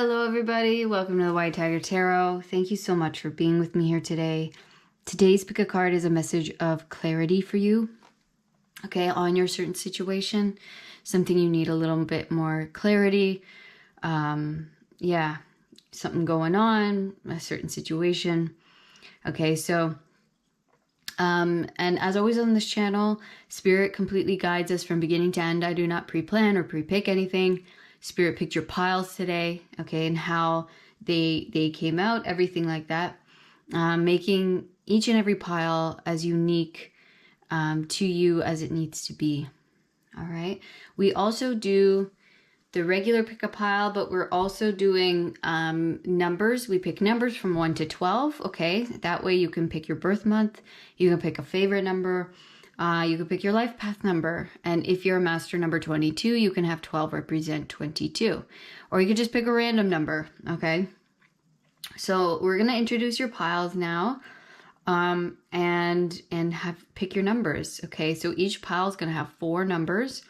Hello everybody, welcome to the White Tiger Tarot. Thank you so much for being with me here today. Today's pick a card is a message of clarity for you, okay, on your certain situation, something you need a little bit more clarity. Yeah, something going on, a certain situation. Okay, so and as always on this channel, Spirit completely guides us from beginning to end. I do not pre-plan or pre-pick anything. Spirit picked your piles today, okay, and how they came out, everything like that. Making each and every pile as unique to you as it needs to be, all right? We also do the regular pick a pile, but we're also doing numbers. We pick numbers from 1 to 12, okay? That way you can pick your birth month, you can pick a favorite number, you can pick your life path number, and if you're a master number 22, you can have 12 represent 22. Or you could just pick a random number, okay? So we're gonna introduce your piles now, and pick your numbers, okay? So each pile is gonna have 4 numbers.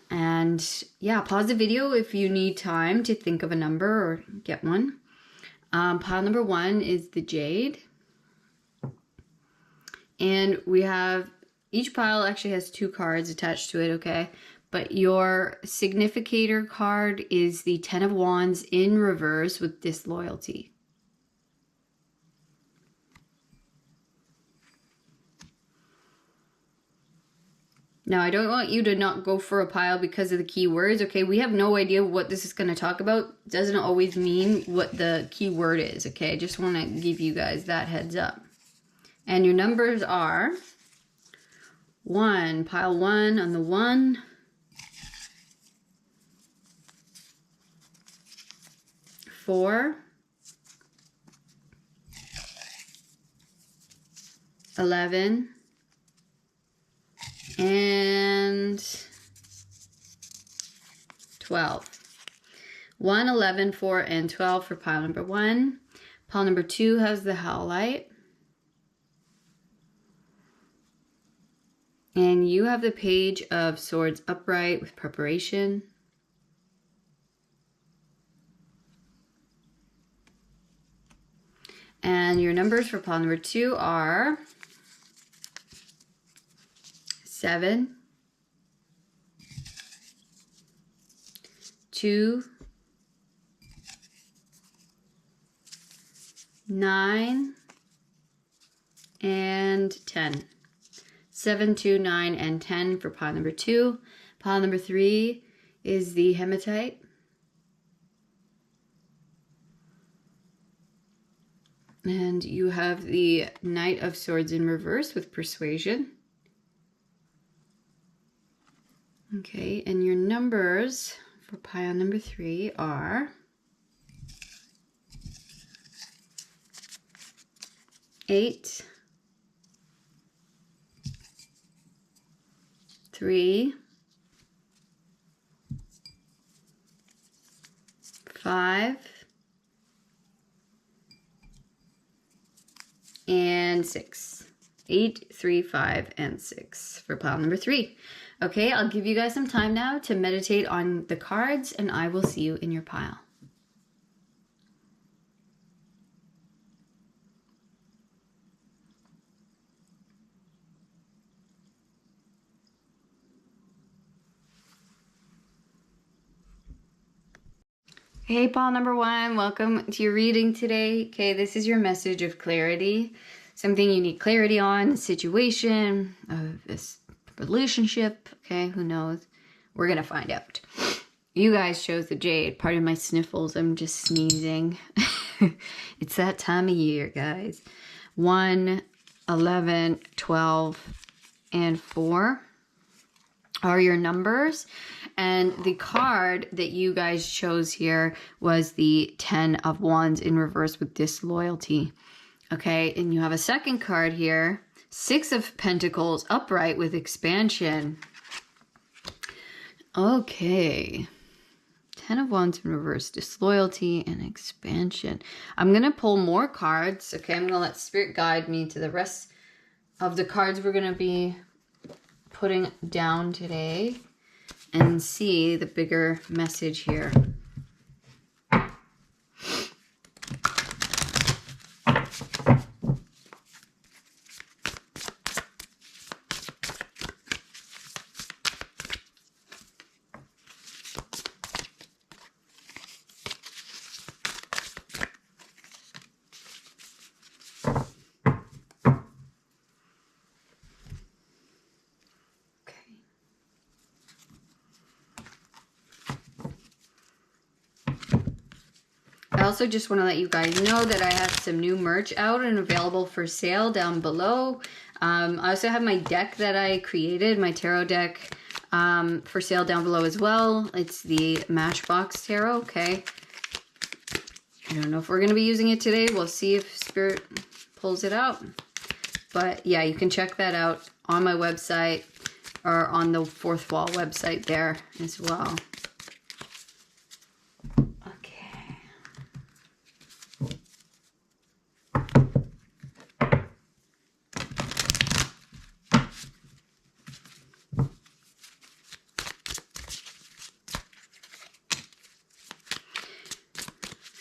And yeah, pause the video if you need time to think of a number or get one. Pile number 1 is the Jade. And we have, each pile actually has 2 cards attached to it, okay? But your significator card is the 10 of Wands in reverse with disloyalty. Now, I don't want you to not go for a pile because of the keywords, okay? We have no idea what this is going to talk about. Doesn't always mean what the keyword is, okay? I just want to give you guys that heads up. And your numbers are 1, pile 1 on the 1. 4. 11. And 12. 1, 11, 4, and 12 for pile number 1. Pile number 2 has the Howlite. And you have the Page of Swords upright with preparation. And your numbers for pile number 2 are 7, 2, 9, and 10. 7, 2, 9, and 10 for pile number 2. Pile number 3 is the Hematite. And you have the Knight of Swords in reverse with persuasion. Okay, and your numbers for pile number 3 are 8, 3, 5, and 6. 8, 3, 5, and 6 for pile number 3. Okay, I'll give you guys some time now to meditate on the cards, and I will see you in your pile. Hey, pile number 1, welcome to your reading today. Okay, this is your message of clarity. Something you need clarity on, a situation, this relationship, okay, who knows? We're gonna find out. You guys chose the Jade. Pardon my sniffles, I'm just sneezing. It's that time of year, guys. 1, 11, 12, and 4 are your numbers. And the card that you guys chose here was the 10 of Wands in reverse with disloyalty. Okay, and you have a second card here, 6 of Pentacles upright with expansion. Okay, 10 of Wands in reverse, disloyalty and expansion. I'm going to pull more cards. Okay, I'm going to let Spirit guide me to the rest of the cards we're going to be putting down today and see the bigger message here. also just want to let you guys know that I have some new merch out and available for sale down below. I also have my deck that I created, my tarot deck, for sale down below as well. It's the Matchbox Tarot, okay? I don't know if we're going to be using it today. We'll see if Spirit pulls it out. But yeah, you can check that out on my website or on the Fourth Wall website there as well.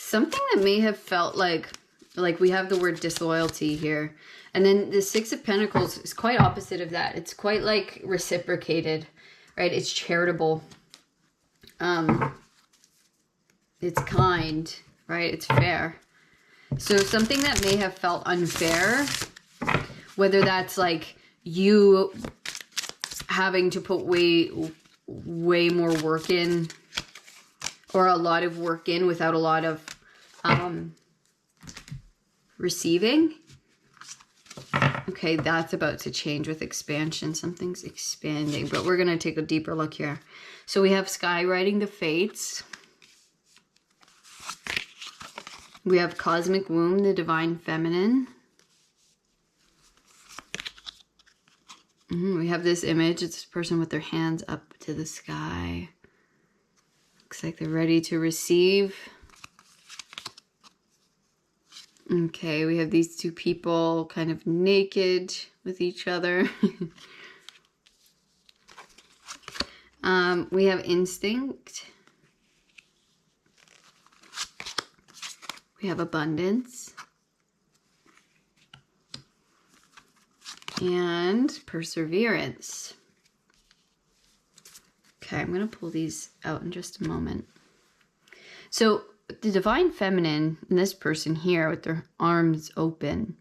Something that may have felt like we have the word disloyalty here. And then the Six of Pentacles is quite opposite of that. It's quite like reciprocated, right? It's charitable. It's kind, right? It's fair. So something that may have felt unfair, whether that's like you having to put way more work in, or a lot of work in without a lot of receiving. Okay, that's about to change with expansion. Something's expanding, but we're going to take a deeper look here. So we have Sky riding the fates. We have Cosmic Womb, the Divine Feminine. We have this image. It's a person with their hands up to the sky. Looks like they're ready to receive. Okay, we have these two people kind of naked with each other. We have Instinct. We have Abundance. And Perseverance. Okay, I'm going to pull these out in just a moment. So the Divine Feminine and this person here with their arms open,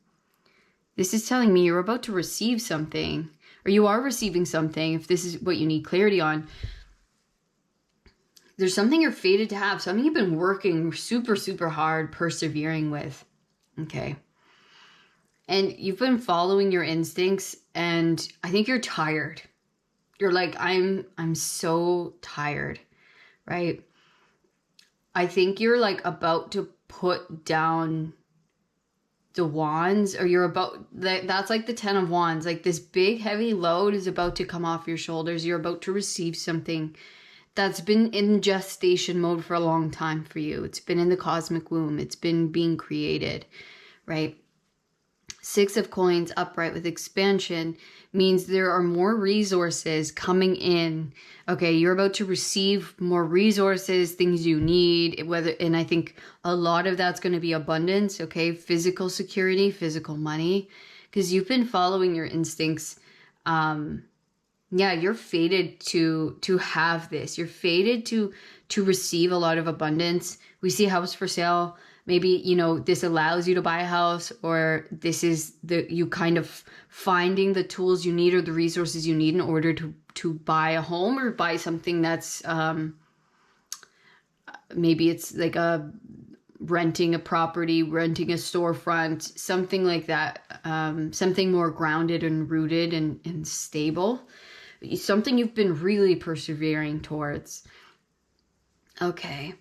this is telling me you're about to receive something, or you are receiving something, if this is what you need clarity on. There's something you're fated to have, something you've been working super, super hard, persevering with, okay? And you've been following your instincts, and I think you're tired. You're like, I'm so tired, right? I think you're like about to put down the wands, or you're about, that's like the 10 of Wands. Like this big heavy load is about to come off your shoulders. You're about to receive something that's been in gestation mode for a long time for you. It's been in the cosmic womb. It's been being created, right? Six of Coins upright with expansion means there are more resources coming in. Okay, you're about to receive more resources, things you need, and I think a lot of that's going to be abundance, okay? Physical security, physical money, because you've been following your instincts. Yeah, you're fated to have this. You're fated to receive a lot of abundance. We see a house for sale. Maybe, you know, this allows you to buy a house, or this is you kind of finding the tools you need or the resources you need in order to buy a home or buy something that's, maybe it's like renting a property, renting a storefront, something like that. Something more grounded and rooted and stable. Something you've been really persevering towards. Okay.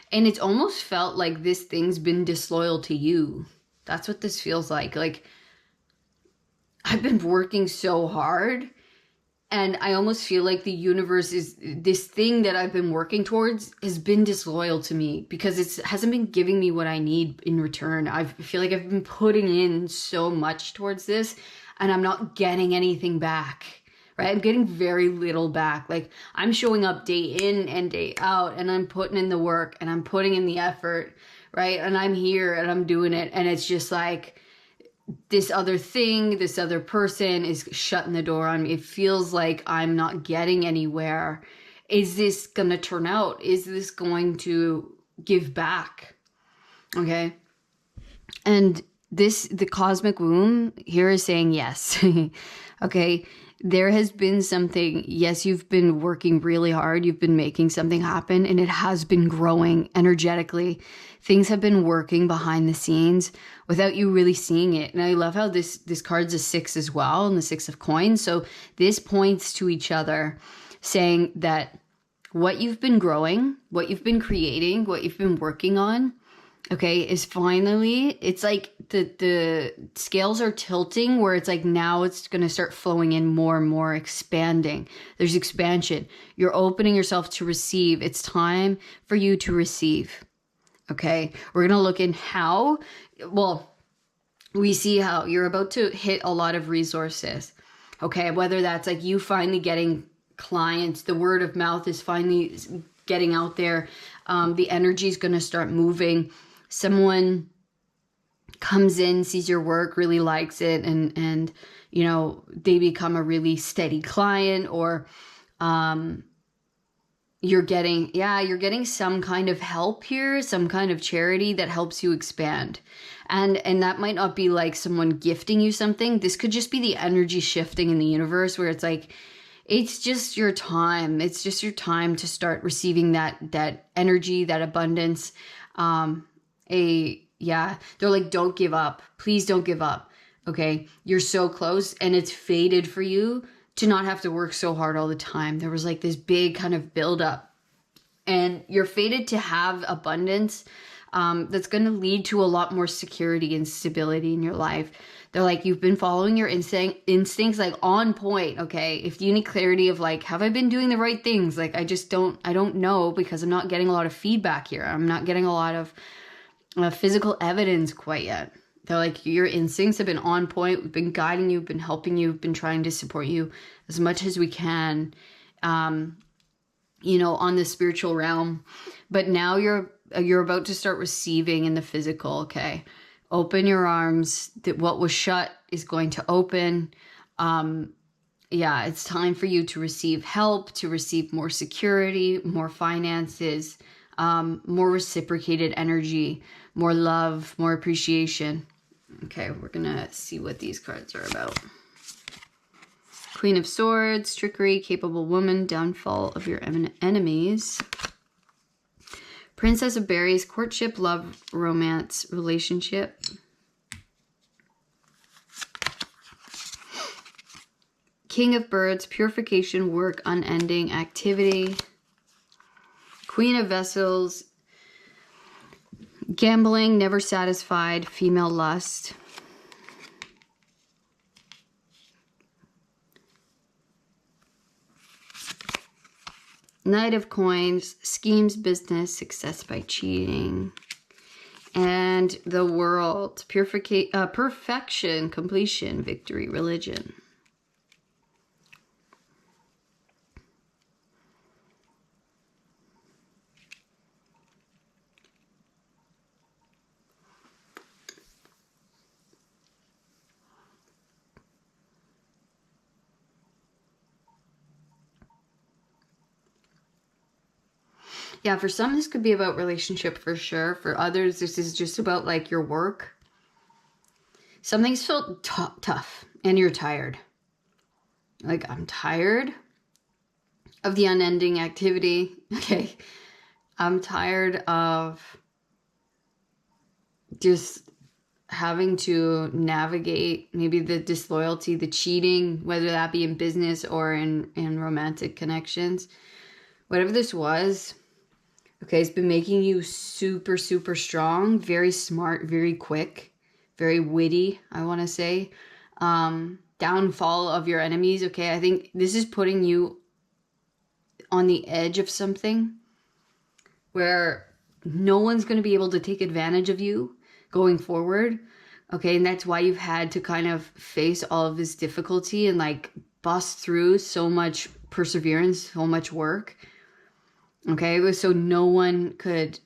And it's almost felt like this thing's been disloyal to you. That's what this feels like. Like, I've been working so hard, and I almost feel like the universe is, this thing that I've been working towards has been disloyal to me because it hasn't been giving me what I need in return. I feel like I've been putting in so much towards this, and I'm not getting anything back. Right? I'm getting very little back. Like, I'm showing up day in and day out, and I'm putting in the work, and I'm putting in the effort, right? And I'm here and I'm doing it. And it's just like this other thing, this other person is shutting the door on me. It feels like I'm not getting anywhere. Is this going to turn out? Is this going to give back? Okay. And the cosmic womb here is saying yes. Okay. there has been something, yes, you've been working really hard, you've been making something happen, and it has been growing energetically. Things have been working behind the scenes without you really seeing it. And I love how this card's a 6 as well, and the 6 of coins. So this points to each other, saying that what you've been growing, what you've been creating, what you've been working on, okay, is finally, it's like the scales are tilting, where it's like now it's going to start flowing in more and more, expanding. There's expansion. You're opening yourself to receive. It's time for you to receive. Okay, we're going to look in how, well, we see how you're about to hit a lot of resources. Okay, whether that's like you finally getting clients, the word of mouth is finally getting out there. The energy is going to start moving. Someone comes in, sees your work, really likes it, and you know, they become a really steady client, or you're getting some kind of help here, some kind of charity that helps you expand. And that might not be like someone gifting you something. This could just be the energy shifting in the universe, where it's like, it's just your time. It's just your time to start receiving that energy, that abundance. They're like, don't give up. Please don't give up. Okay. You're so close, and it's fated for you to not have to work so hard all the time. There was like this big kind of buildup, and you're fated to have abundance. That's going to lead to a lot more security and stability in your life. They're like, you've been following your instincts like on point. Okay. If you need clarity of like, have I been doing the right things? Like, I don't know, because I'm not getting a lot of feedback here. I'm not getting a lot of physical evidence quite yet. They're like, your instincts have been on point. We've been guiding you, been helping you, been trying to support you as much as we can, you know, on the spiritual realm. But now you're about to start receiving in the physical. Okay. Open your arms. That what was shut is going to open. It's time for you to receive help, to receive more security, more finances, more reciprocated energy, more love, more appreciation. Okay, we're gonna see what these cards are about. Queen of Swords, trickery, capable woman, downfall of your enemies. Princess of Berries, courtship, love, romance, relationship. King of Birds, purification, work, unending activity. Queen of Vessels, gambling, never satisfied, female lust. Knight of Coins, schemes, business, success by cheating. And the World, perfection, completion, victory, religion. Yeah, for some, this could be about relationship for sure. For others, this is just about like your work. Something's felt tough and you're tired. Like, I'm tired of the unending activity. Okay. I'm tired of just having to navigate maybe the disloyalty, the cheating, whether that be in business or in romantic connections. Whatever this was, okay, it's been making you super, super strong, very smart, very quick, very witty, I want to say. Downfall of your enemies, okay? I think this is putting you on the edge of something where no one's going to be able to take advantage of you going forward, okay? And that's why you've had to kind of face all of this difficulty and like bust through so much perseverance, so much work. Okay, it was so no one could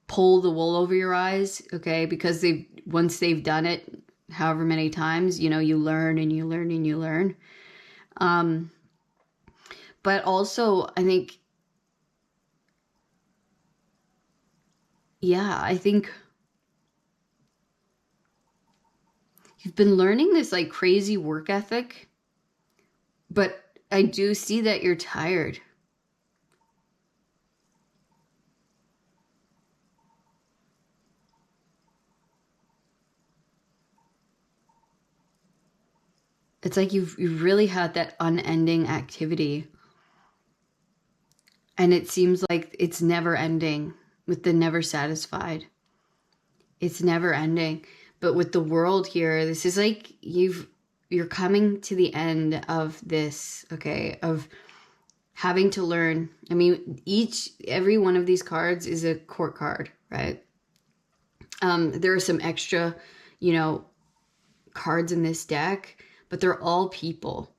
pull the wool over your eyes, okay? Because once they've done it however many times, you know, you learn and you learn and you learn. But also, I think, I think you've been learning this like crazy work ethic, But I do see that you're tired. It's like you've really had that unending activity. And it seems like it's never ending with the never satisfied. It's never ending. But with the world here, this is like you're coming to the end of this, okay, of having to learn. I mean, every one of these cards is a court card, right? There are some extra, you know, cards in this deck, but they're all people,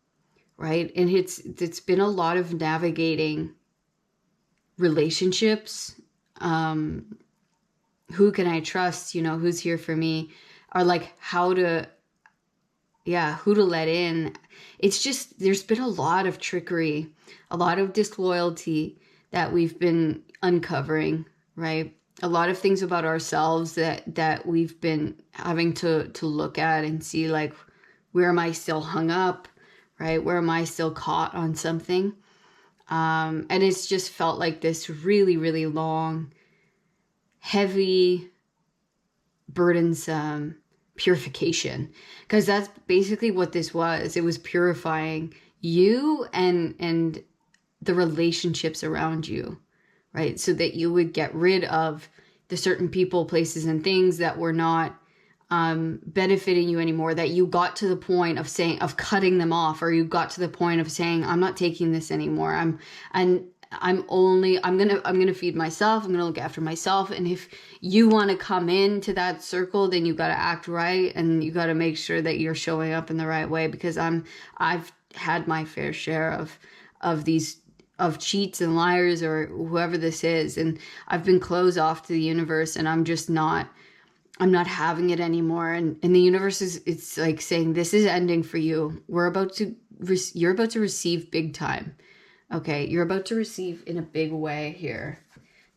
right? And it's been a lot of navigating relationships. Who can I trust? You know, who's here for me? Or like who to let in. It's just, there's been a lot of trickery, a lot of disloyalty that we've been uncovering, right? A lot of things about ourselves that we've been having to look at and see, like, where am I still hung up, right? Where am I still caught on something? And it's just felt like this really, really long, heavy, burdensome purification, because that's basically what this was. It was purifying you and the relationships around you, right? So that you would get rid of the certain people, places, and things that were not benefiting you anymore, that you got to the point of cutting them off, or you got to the point of saying, I'm not taking this anymore. I'm gonna feed myself. I'm gonna look after myself. And if you want to come into that circle, then you got to act right, and you got to make sure that you're showing up in the right way, because I've had my fair share of these, of cheats and liars, or whoever this is, and I've been closed off to the universe, and I'm not having it anymore. And the universe it's like saying, this is ending for you. You're about to receive big time. Okay, you're about to receive in a big way here.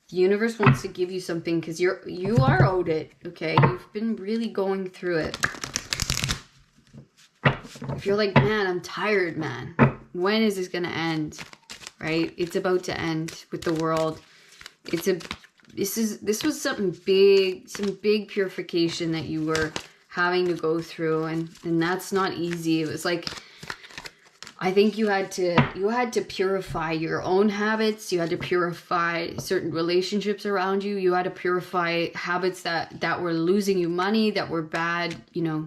The universe wants to give you something because you are owed it. Okay, you've been really going through it. If you're like, man, I'm tired, man. When is this gonna end? Right? It's about to end with the world. This was something big, some big purification that you were having to go through, and that's not easy. It was like, I think you had to purify your own habits. You had to purify certain relationships around you. You had to purify habits that were losing you money, that were bad, you know,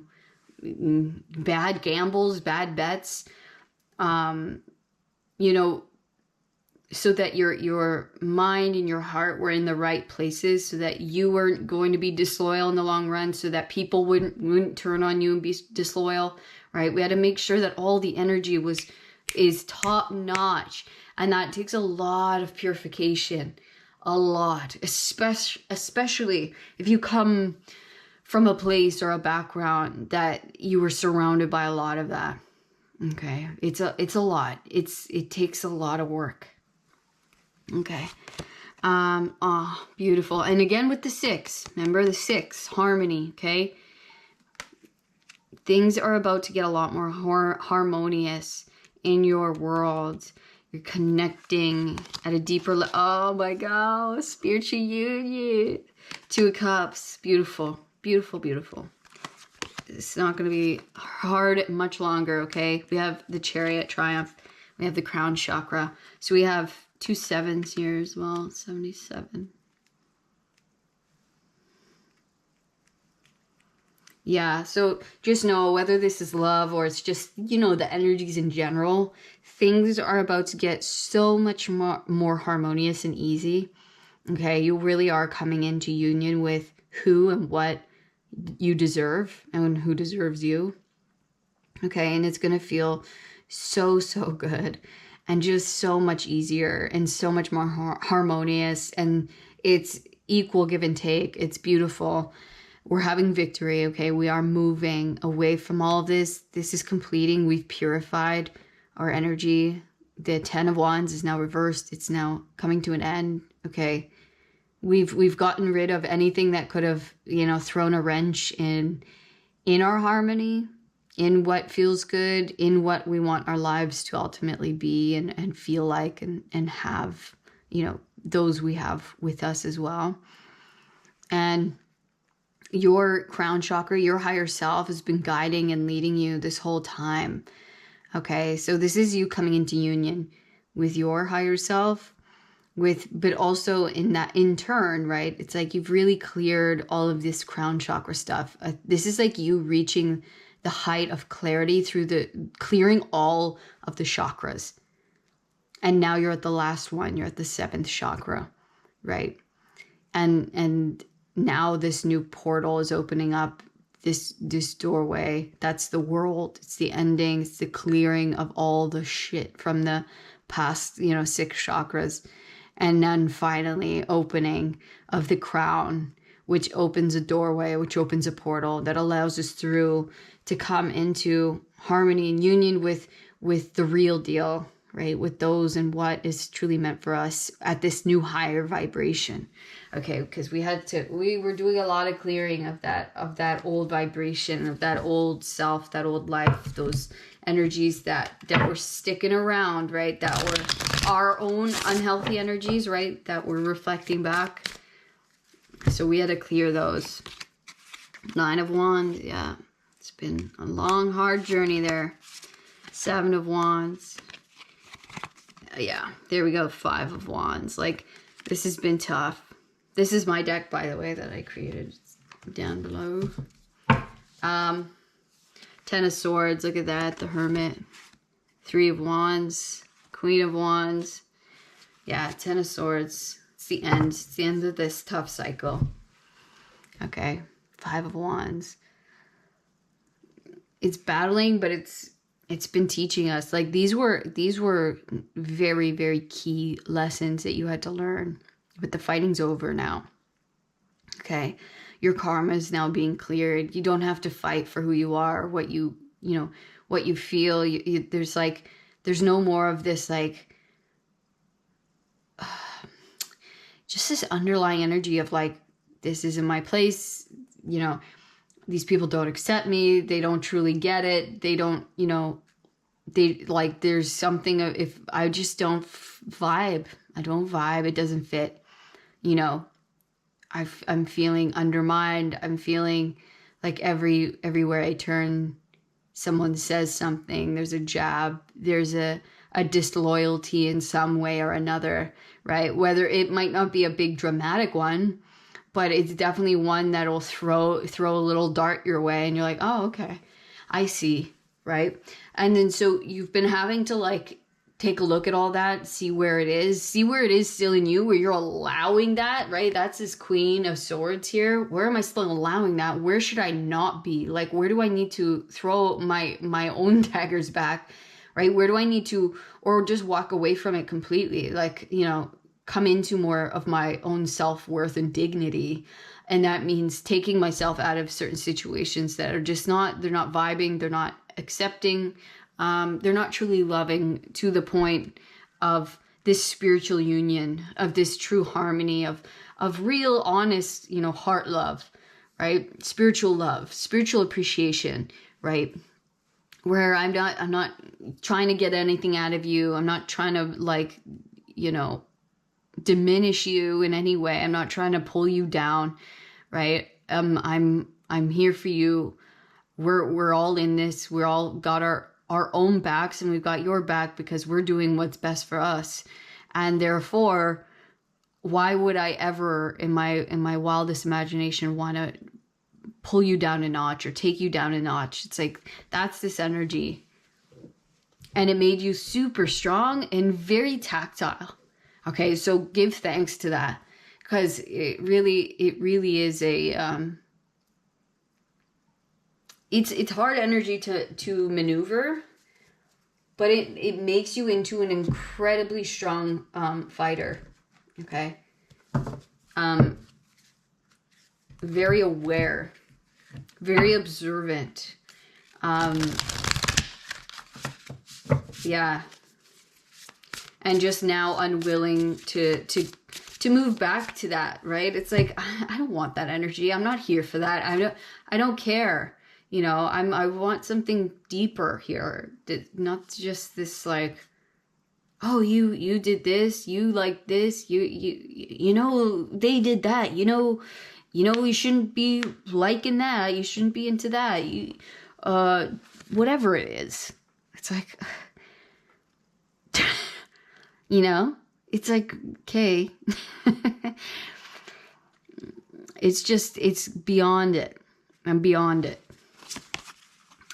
bad gambles, bad bets. You know, so that your mind and your heart were in the right places, so that you weren't going to be disloyal in the long run, so that people wouldn't turn on you and be disloyal, right? We had to make sure that all the energy is top notch, and that takes a lot of purification, a lot, especially if you come from a place or a background that you were surrounded by a lot of that. Okay, it's a lot. It takes a lot of work. Okay. Oh, beautiful. And again with the 6, remember the 6, harmony, okay? Things are about to get a lot more harmonious in your world. You're connecting at a deeper level. Oh my God, spiritual union. 2 of Cups, beautiful, beautiful, beautiful. It's not going to be hard much longer, okay? We have the Chariot, Triumph. We have the Crown Chakra. So we have 2 7s here as well, 77. Yeah, so just know, whether this is love or it's just, you know, the energies in general, things are about to get so much more harmonious and easy. Okay, you really are coming into union with who and what you deserve and who deserves you. Okay, and it's going to feel so good, and just so much easier and so much more harmonious, and it's equal give and take. It's beautiful. We're having victory, okay? We are moving away from all of this. This is completing. We've purified our energy. The 10 of Wands is now reversed. It's now coming to an end, okay? We've gotten rid of anything that could have, you know, thrown a wrench in our harmony. in what feels good, in what we want our lives to ultimately be and feel like, and have, you know, those we have with us as well. And your crown chakra, your higher self, has been guiding and leading you this whole time. Okay, so this is you coming into union with your higher self, but also in that, in turn, right? It's like you've really cleared all of this crown chakra stuff. This is like you reaching the height of clarity through the clearing all of the chakras. And now you're at the last one. You're at the 7th chakra, right? And now this new portal is opening up, this doorway. That's the world. It's the ending. It's the clearing of all the shit from the past, you know, 6 chakras. And then finally opening of the crown, which opens a doorway, which opens a portal that allows us through to come into harmony and union with the real deal, right? With those and what is truly meant for us at this new higher vibration. Okay, because we were doing a lot of clearing of that old vibration, of that old self, that old life, those energies that were sticking around, right? That were our own unhealthy energies, right? That were reflecting back. So we had to clear those. 9 of Wands, yeah. It's been a long, hard journey there. 7 of Wands. Yeah, there we go. 5 of Wands. Like, this has been tough. This is my deck, by the way, that I created. It's down below. 10 of Swords. Look at that. The Hermit. 3 of Wands. Queen of Wands. Yeah, 10 of Swords. It's the end. It's the end of this tough cycle. Okay. 5 of Wands. It's battling, but it's been teaching us. Like, these were very, very key lessons that you had to learn. But the fighting's over now. Okay. Your karma is now being cleared. You don't have to fight for who you are, what you feel. There's no more of this, like, just this underlying energy of like, this isn't my place. You know, these people don't accept me. They don't truly get it. They don't, you know, there's something of, if I just don't vibe, I don't vibe. It doesn't fit. You know, I'm feeling undermined. I'm feeling like everywhere I turn, someone says something. There's a jab. There's a disloyalty in some way or another, right? Whether it might not be a big dramatic one, but it's definitely one that'll throw a little dart your way, and you're like, oh, okay, I see, right? And then so you've been having to like take a look at all that, see where it is still in you, where you're allowing that, right? That's this Queen of Swords here. Where am I still allowing that? Where should I not be? Like, where do I need to throw my own daggers back, right? Where do I need to, or just walk away from it completely? Like, you know, come into more of my own self-worth and dignity. And that means taking myself out of certain situations that are just they're not vibing, they're not accepting, they're not truly loving to the point of this spiritual union, of this true harmony, of real, honest, you know, heart love, right? Spiritual love, spiritual appreciation, right? Where I'm not trying to get anything out of you. I'm not trying to, like, you know, diminish you in any way. I'm not trying to pull you down, right? I'm here for you. We're all in this. We're all got our own backs, and we've got your back because we're doing what's best for us. And therefore, why would I ever in my wildest imagination want to pull you down a notch or take you down a notch? It's like, that's this energy. And it made you super strong and very tactile. Okay, so give thanks to that, because it really is a it's hard energy to maneuver, but it makes you into an incredibly strong fighter. Okay, very aware, very observant. Yeah. And just now unwilling to move back to that, right? It's like, I don't want that energy. I'm not here for that. I don't care. You know, I want something deeper here, not just this like, oh, you did this, you like this, you know they did that, you know you shouldn't be liking that, you shouldn't be into that, whatever it is. It's like, you know, it's like, okay. It's beyond it. I'm beyond it.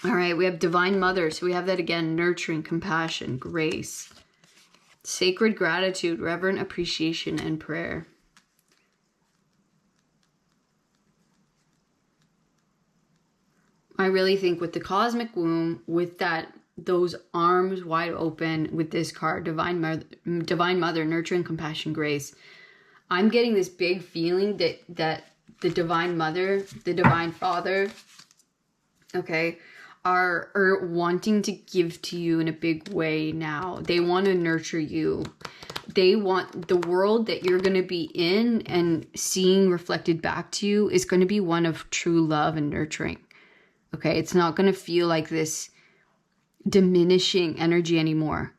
All right, we have Divine Mother. So we have that again, nurturing, compassion, grace, sacred gratitude, reverent appreciation, and prayer. I really think with the cosmic womb, with those arms wide open, with this card, Divine Mother, nurturing, compassion, grace, I'm getting this big feeling that the Divine Mother, the Divine Father, okay, are wanting to give to you in a big way now. They want to nurture you. They want the world that you're going to be in and seeing reflected back to you is going to be one of true love and nurturing. Okay, it's not going to feel like this diminishing energy anymore.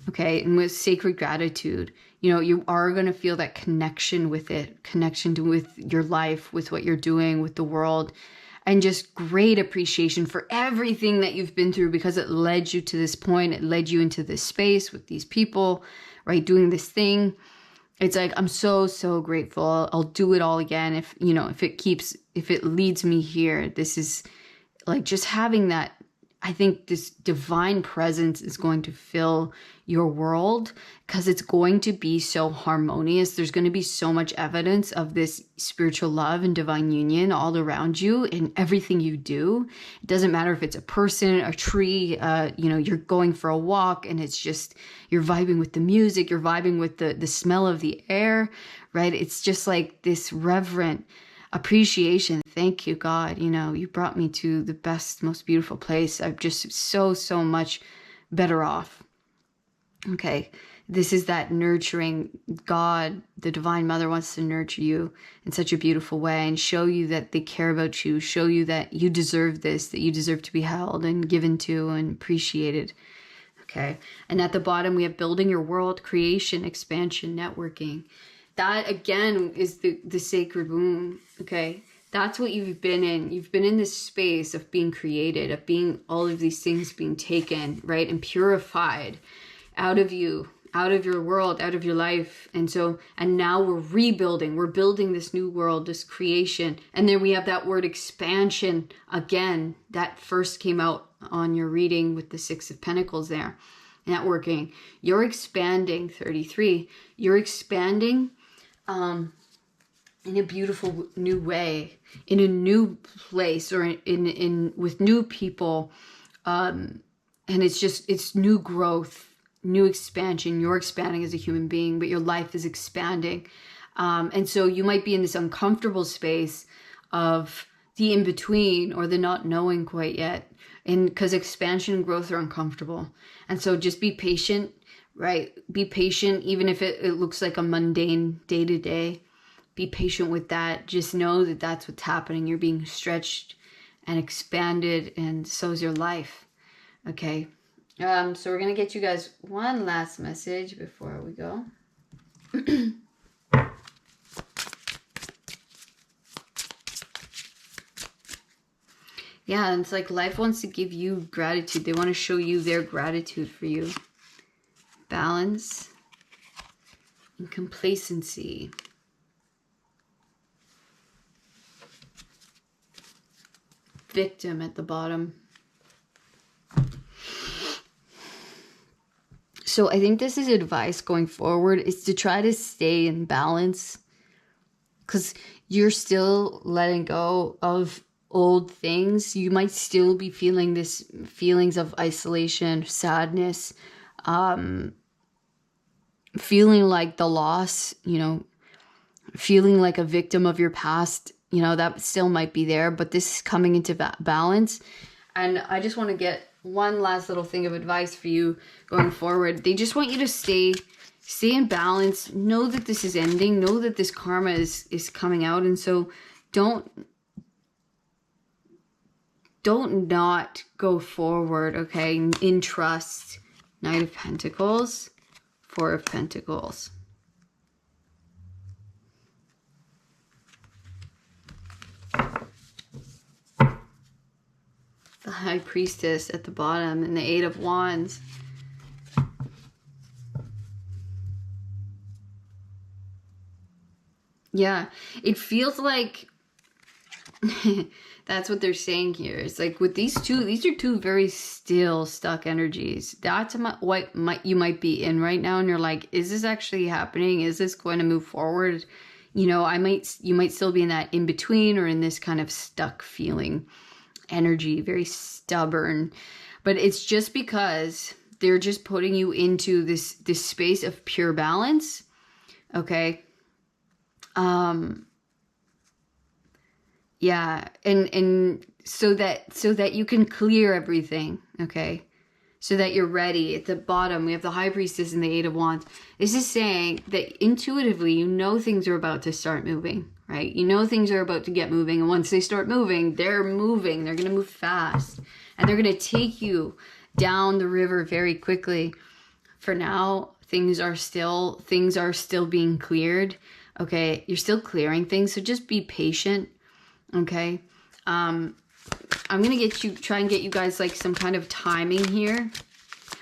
Okay, and with sacred gratitude, you know, you are going to feel that connection with it, with your life, with what you're doing, with the world, and just great appreciation for everything that you've been through, because it led you to this point. It led you into this space with these people, right? Doing this thing. It's like, I'm so, so grateful. I'll do it all again. If, you know, if it leads me here. This is like just having that. I think this divine presence is going to fill your world because it's going to be so harmonious. There's going to be so much evidence of this spiritual love and divine union all around you in everything you do. It doesn't matter if it's a person, a tree, you know, you're going for a walk and it's just, you're vibing with the music, you're vibing with the smell of the air, right? It's just like this reverent appreciation. Thank you, God. You know, you brought me to the best, most beautiful place. I'm just so, so much better off. Okay. This is that nurturing. God, the Divine Mother, wants to nurture you in such a beautiful way and show you that they care about you, show you that you deserve this, that you deserve to be held and given to and appreciated. Okay. And at the bottom, we have building your world, creation, expansion, networking. That again is the sacred womb. Okay. That's what you've been in. You've been in this space of being created, of being all of these things being taken, right? And purified out of you, out of your world, out of your life. And now we're rebuilding. We're building this new world, this creation. And then we have that word expansion again. That first came out on your reading with the Six of Pentacles there. Networking. You're expanding, 33. You're expanding in a beautiful new way, in a new place, or in with new people. And it's new growth, new expansion. You're expanding as a human being, but your life is expanding. And so you might be in this uncomfortable space of the in-between or the not knowing quite yet. And because expansion and growth are uncomfortable. And so just be patient, right? Be patient, even if it looks like a mundane day-to-day. Be patient with that. Just know that that's what's happening. You're being stretched and expanded, and so is your life. Okay. So we're going to get you guys one last message before we go. Yeah, it's like life wants to give you gratitude. They want to show you their gratitude for you. Balance and complacency. Victim at the bottom. So I think this is advice going forward, is to try to stay in balance, because you're still letting go of old things. You might still be feeling this feelings of isolation, sadness, feeling like the loss, you know, feeling like a victim of your past, you know, that still might be there, but this is coming into balance. And I just want to get one last little thing of advice for you going forward. They just want you to stay in balance. Know that this is ending. Know that this karma is coming out. And so don't don't not go forward, okay, in trust. Knight of Pentacles, Four of Pentacles. The High Priestess at the bottom and the Eight of Wands. Yeah, it feels like that's what they're saying here. It's like with these are two very still, stuck energies. That's what you might be in right now, and you're like, is this actually happening? Is this going to move forward? You know, you might still be in that in between or in this kind of stuck feeling energy, very stubborn. But it's just because they're just putting you into this space of pure balance, okay? Yeah, and so that you can clear everything, okay? So that you're ready. At the bottom, we have the High Priestess and the Eight of Wands. This is saying that intuitively, you know things are about to start moving, right? You know things are about to get moving, and once they start moving. They're moving. They're going to move fast, and they're going to take you down the river very quickly. For now, things are still being cleared. Okay, you're still clearing things, so just be patient. Okay, I'm gonna try and get you guys like some kind of timing here.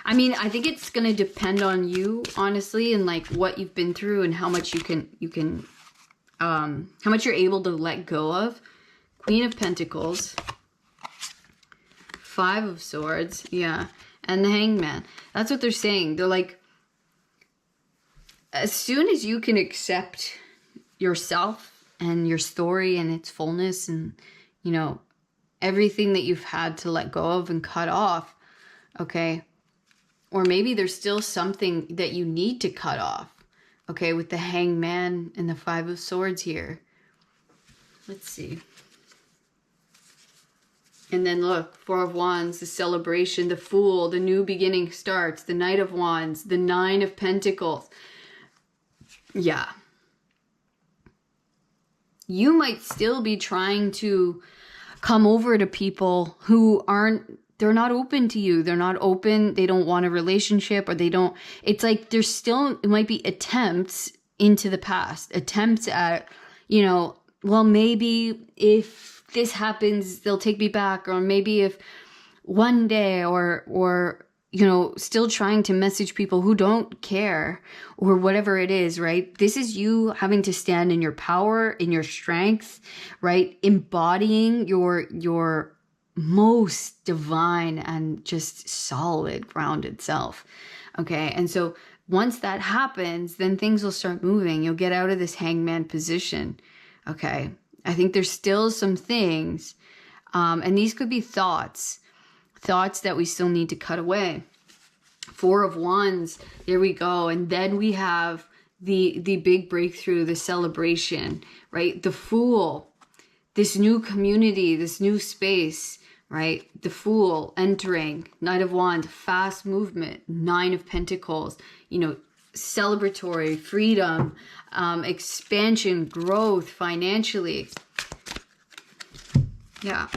I mean, I think it's gonna depend on you, honestly, and like what you've been through and how much how much you're able to let go of. Queen of Pentacles, Five of Swords, yeah, and the Hangman. That's what they're saying. They're like, as soon as you can accept yourself and your story and its fullness and, you know, everything that you've had to let go of and cut off, okay? Or maybe there's still something that you need to cut off, okay, with the Hangman and the Five of Swords here. Let's see. And then look, Four of Wands, the celebration, the Fool, the new beginning starts, the Knight of Wands, the Nine of Pentacles. Yeah. You might still be trying to come over to people who they're not open to you. They're not open. They don't want a relationship, or it's like there's still, it might be attempts into the past, attempts at, you know, well, maybe if this happens, they'll take me back, or maybe if one day, or, you know, still trying to message people who don't care or whatever it is, right? This is you having to stand in your power, in your strength, right? Embodying your most divine and just solid, grounded self, okay? And so once that happens, then things will start moving. You'll get out of this hangman position, okay? I think there's still some things, and these could be thoughts that we still need to cut away. Four of Wands, here we go. And then we have the big breakthrough, the celebration, right? The Fool, this new community, this new space, right? The Fool entering, Knight of Wands, fast movement, Nine of Pentacles, you know, celebratory, freedom, expansion, growth financially. Yeah.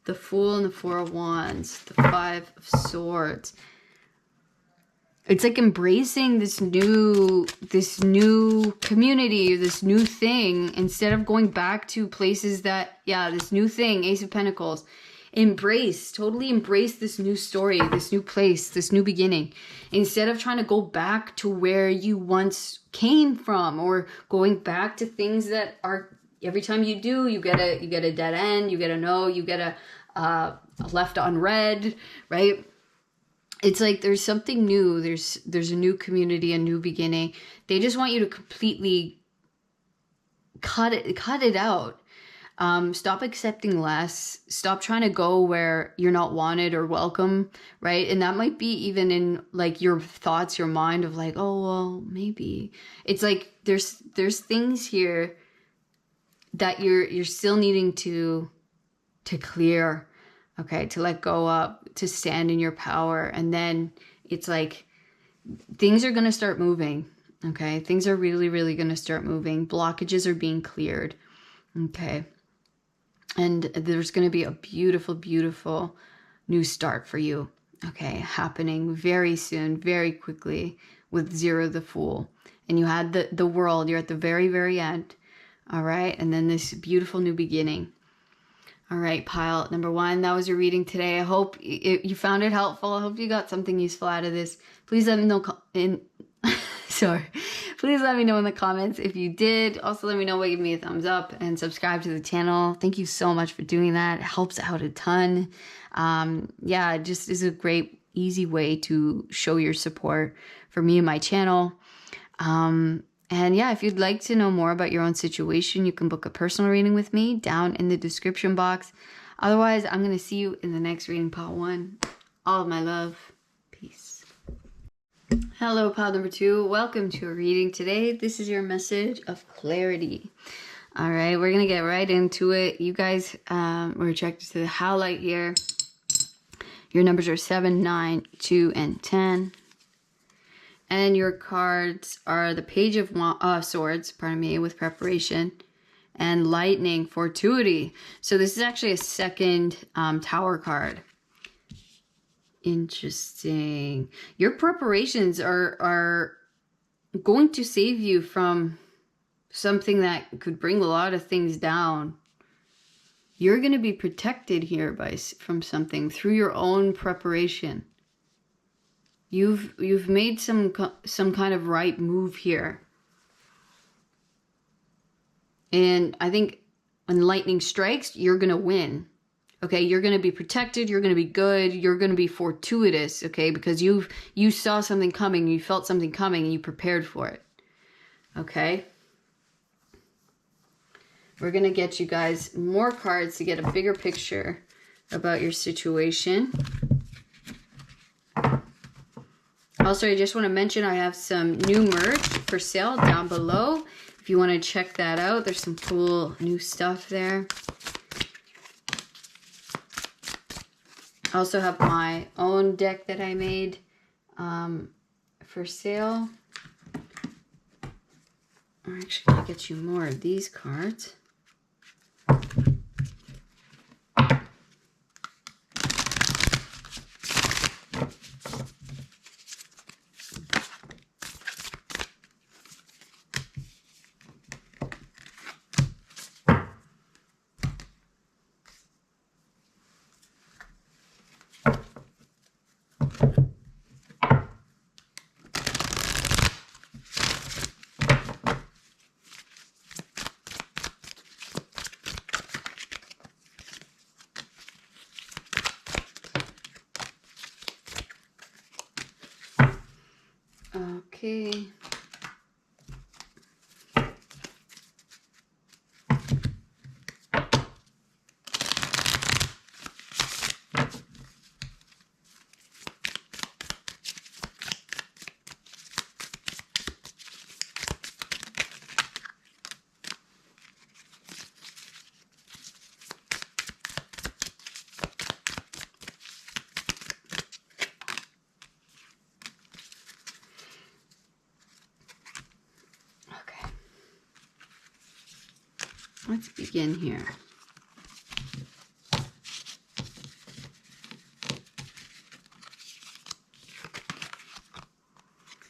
The Fool and the Four of Wands, the Five of Swords. It's like embracing this new community, this new thing, instead of going back to places that, yeah, this new thing, Ace of Pentacles. Totally embrace this new story, this new place, this new beginning. Instead of trying to go back to where you once came from, or going back to things that are, every time you do, you get a dead end, you get a no, you get a left unread, right? It's like there's something new. There's a new community, a new beginning. They just want you to completely cut it out. Stop accepting less. Stop trying to go where you're not wanted or welcome, right? And that might be even in like your thoughts, your mind of like, oh, well, maybe. It's like there's things here that you're still needing to clear, okay, to let go of, to stand in your power. And then it's like things are going to start moving, okay? Things are really, really going to start moving. Blockages are being cleared, Okay. And there's going to be a beautiful, beautiful new start for you. Okay. Happening very soon, very quickly with Zero the Fool. And you had the world. You're at the very, very end. All right. And then this beautiful new beginning. All right, pile number 1. That was your reading today. I hope you found it helpful. I hope you got something useful out of this. Please let me know sorry. Please let me know in the comments if you did. Also, let me know by giving me a thumbs up and subscribe to the channel. Thank you so much for doing that. It helps out a ton. Yeah, it just is a great, easy way to show your support for me and my channel. And yeah, if you'd like to know more about your own situation, you can book a personal reading with me down in the description box. Otherwise, I'm going to see you in the next reading, pile 1. All of my love. Peace. Hello, pile number 2. Welcome to a reading today. This is your message of clarity. All right, we're going to get right into it. You guys were attracted to the highlight here. Your numbers are 7, 9, 2, and 10. And your cards are the Page of Swords, pardon me, with preparation, and Lightning, fortuity. So this is actually a second Tower card. Interesting. Your preparations are going to save you from something that could bring a lot of things down. You're going to be protected here from something through your own preparation. You've made some kind of right move here. And I think when lightning strikes, you're going to win. Okay, you're going to be protected, you're going to be good, you're going to be fortuitous, okay? Because you saw something coming, you felt something coming, and you prepared for it. Okay? We're going to get you guys more cards to get a bigger picture about your situation. Also, I just want to mention I have some new merch for sale down below. If you want to check that out, there's some cool new stuff there. I also have my own deck that I made for sale. I'm actually going to get you more of these cards. Okay. Let's begin here.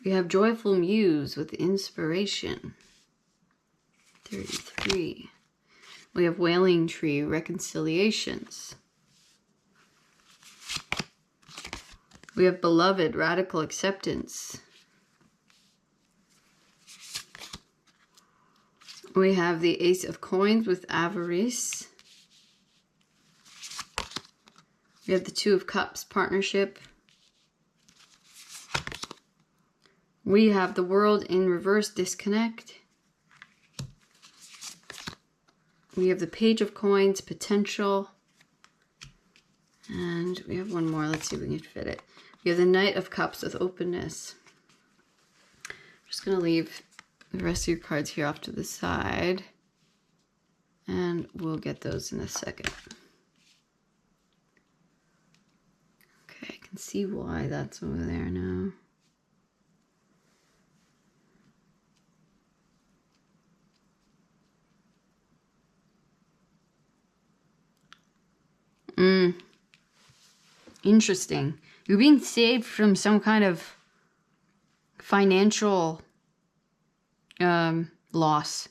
We have Joyful Muse with Inspiration. 33. We have Wailing Tree, Reconciliations. We have Beloved, Radical Acceptance. We have the Ace of Coins with Avarice. We have the Two of Cups, Partnership. We have the World in Reverse, Disconnect. We have the Page of Coins, Potential. And we have one more. Let's see if we can fit it. We have the Knight of Cups with Openness. I'm just going to leave the rest of your cards here off to the side. And we'll get those in a second. Okay, I can see why that's over there now. Interesting. You're being saved from some kind of financial loss.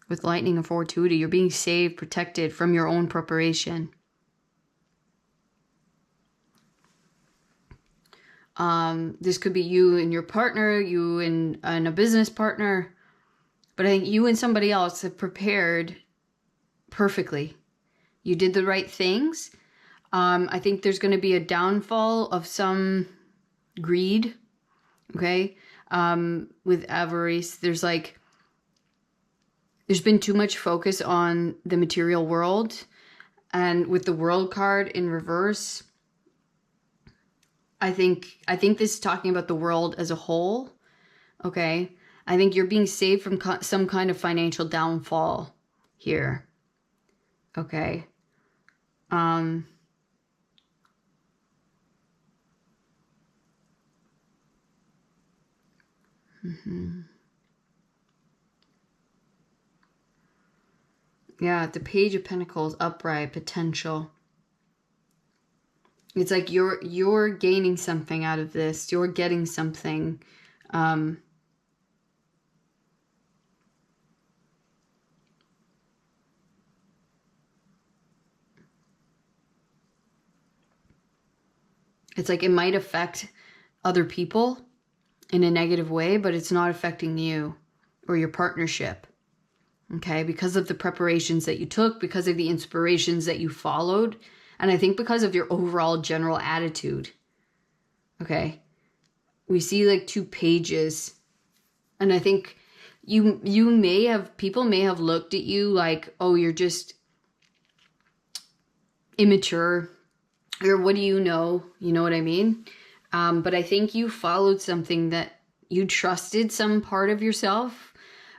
With lightning and fortuity, you're being saved, protected from your own preparation. This could be you and your partner, you and a business partner. But I think you and somebody else have prepared perfectly. You did the right things. I think there's going to be a downfall of some greed. Okay. With avarice, there's been too much focus on the material world, and with the World card in reverse, I think this is talking about the world as a whole. Okay, I think you're being saved from some kind of financial downfall here. Okay. Yeah, the Page of Pentacles, upright, potential. It's like you're gaining something out of this. You're getting something. It's like it might affect other people in a negative way, but it's not affecting you or your partnership. Okay, because of the preparations that you took, because of the inspirations that you followed, and I think because of your overall general attitude. Okay, we see like 2 pages, and I think people may have looked at you like, oh, you're just immature, or what do you know? You know what I mean? But I think you followed something that you trusted, some part of yourself.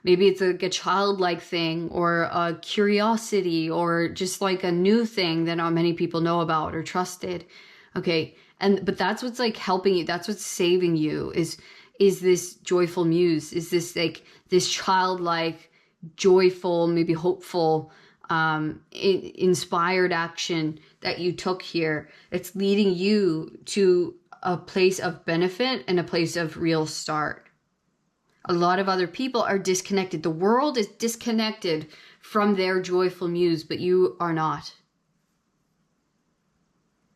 Maybe it's like a childlike thing, or a curiosity, or just like a new thing that not many people know about or trusted. Okay. But that's what's like helping you. That's what's saving you is this joyful muse, is this like this childlike, joyful, maybe hopeful, inspired action that you took here. It's leading you to a place of benefit and a place of real start. A lot of other people are disconnected. The world is disconnected from their joyful muse, but you are not.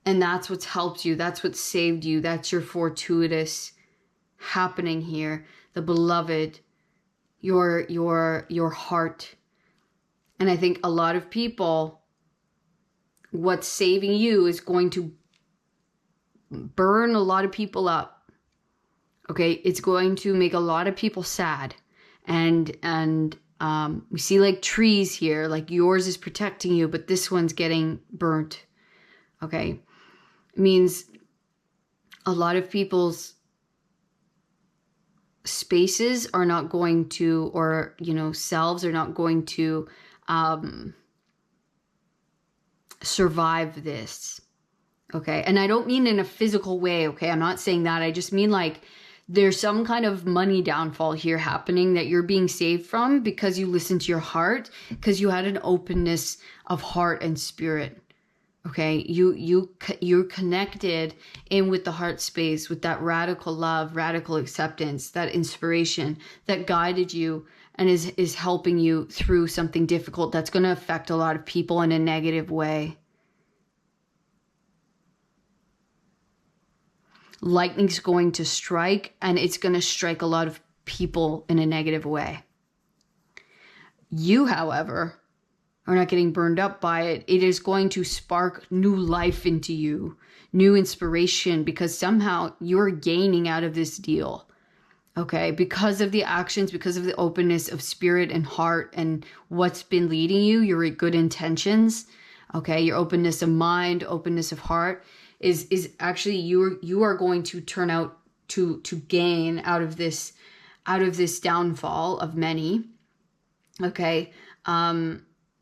And that's what's helped you. That's what saved you. That's your fortuitous happening here. The beloved, your heart. And I think a lot of people, what's saving you is going to burn a lot of people up. Okay, it's going to make a lot of people sad. And we see like trees here, like yours is protecting you, but this one's getting burnt. Okay, it means a lot of people's spaces are not going to, or, selves are not going to survive this. Okay, and I don't mean in a physical way. Okay, I'm not saying that. I just mean like, there's some kind of money downfall here happening that you're being saved from because you listened to your heart, because you had an openness of heart and spirit. Okay, you're connected in with the heart space, with that radical love, radical acceptance, that inspiration that guided you and is helping you through something difficult that's going to affect a lot of people in a negative way. Lightning's going to strike, and it's going to strike a lot of people in a negative way. You, however, are not getting burned up by it. It is going to spark new life into you, new inspiration, because somehow you're gaining out of this deal. Okay, because of the actions, because of the openness of spirit and heart and what's been leading you, your good intentions, okay, your openness of mind, openness of heart, is actually you are going to turn out to gain out of this downfall of many. Okay,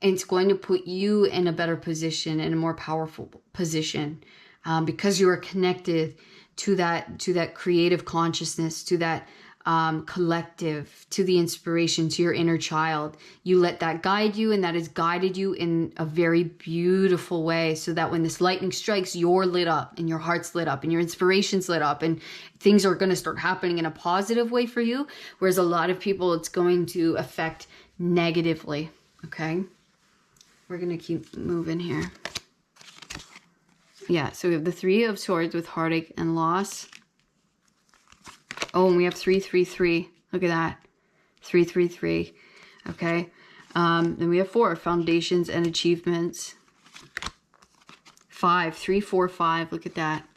it's going to put you in a better position, in a more powerful position, because you are connected to that creative consciousness, to that collective, to the inspiration, to your inner child. You let that guide you, and that has guided you in a very beautiful way, so that when this lightning strikes, you're lit up and your heart's lit up and your inspiration's lit up, and things are going to start happening in a positive way for you. Whereas a lot of people, it's going to affect negatively. Okay, we're going to keep moving here. Yeah, so we have the Three of Swords with heartache and loss. Oh, and we have 333. Look at that. 333. Okay. Then we have 4, foundations and achievements. 5, 3, 4, 5. Look at that.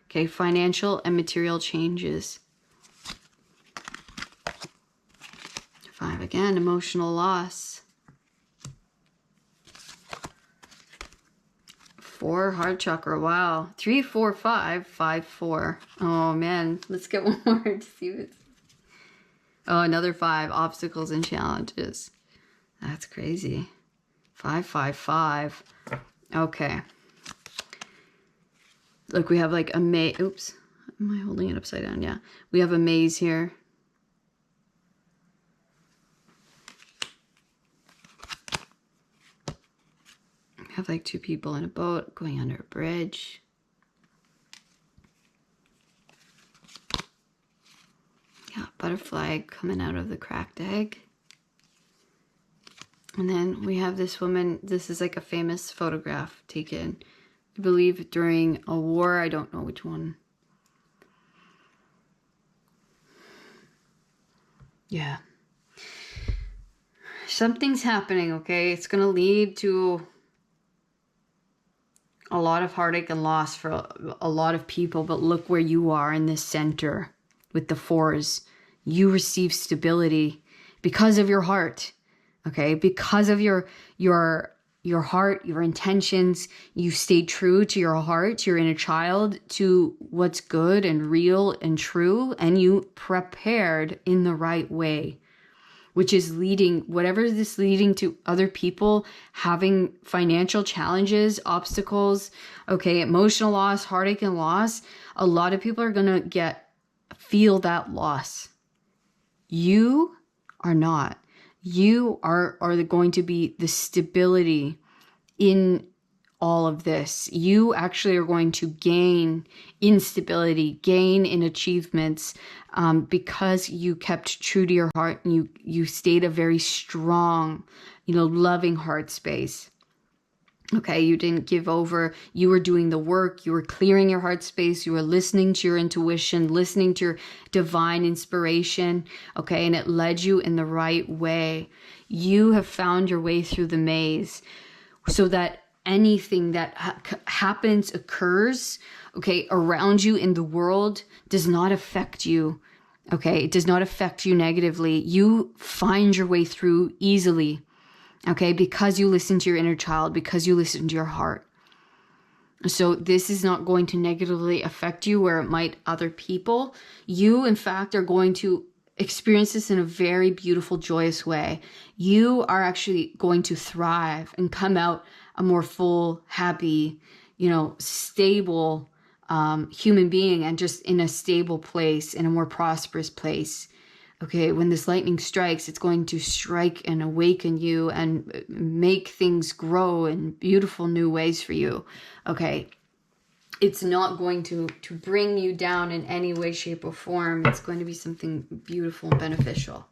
Okay, financial and material changes. 5 again, emotional loss. 4, heart chakra. Wow. 3, 4, 5, 5, 4. Oh man, let's get one more to see what's... Oh, another 5, obstacles and challenges. That's crazy. 5, 5, 5. Okay. Look, we have like a maze. Oops. Am I holding it upside down? Yeah. We have a maze here. Have like 2 people in a boat going under a bridge. Yeah, butterfly coming out of the cracked egg. And then we have this woman. This is like a famous photograph taken, I believe, during a war. I don't know which one. Yeah. Something's happening, okay? It's going to lead to a lot of heartache and loss for a lot of people, but look where you are in this center with the 4s. You receive stability because of your heart, okay? Because of your heart, your intentions. You stayed true to your heart, to your inner child, to what's good and real and true, and you prepared in the right way, which is leading, whatever is this leading to, other people having financial challenges, obstacles, okay, emotional loss, heartache and loss. A lot of people are going to feel that loss. You are not. You are going to be the stability in all of this. You actually are going to gain in stability, gain in achievements, because you kept true to your heart and you stayed a very strong, loving heart space. Okay, you didn't give over. You were doing the work. You were clearing your heart space. You were listening to your intuition, listening to your divine inspiration. Okay, and it led you in the right way. You have found your way through the maze so that anything that happens, occurs, okay, around you in the world does not affect you. Okay, it does not affect you negatively. You find your way through easily. Okay, because you listen to your inner child, because you listen to your heart. So this is not going to negatively affect you where it might other people. You, in fact, are going to experience this in a very beautiful, joyous way. You are actually going to thrive and come out a more full, happy, stable human being, and just in a stable place, in a more prosperous place. Okay, when this lightning strikes, it's going to strike and awaken you and make things grow in beautiful new ways for you. Okay, it's not going to bring you down in any way, shape, or form. It's going to be something beautiful and beneficial.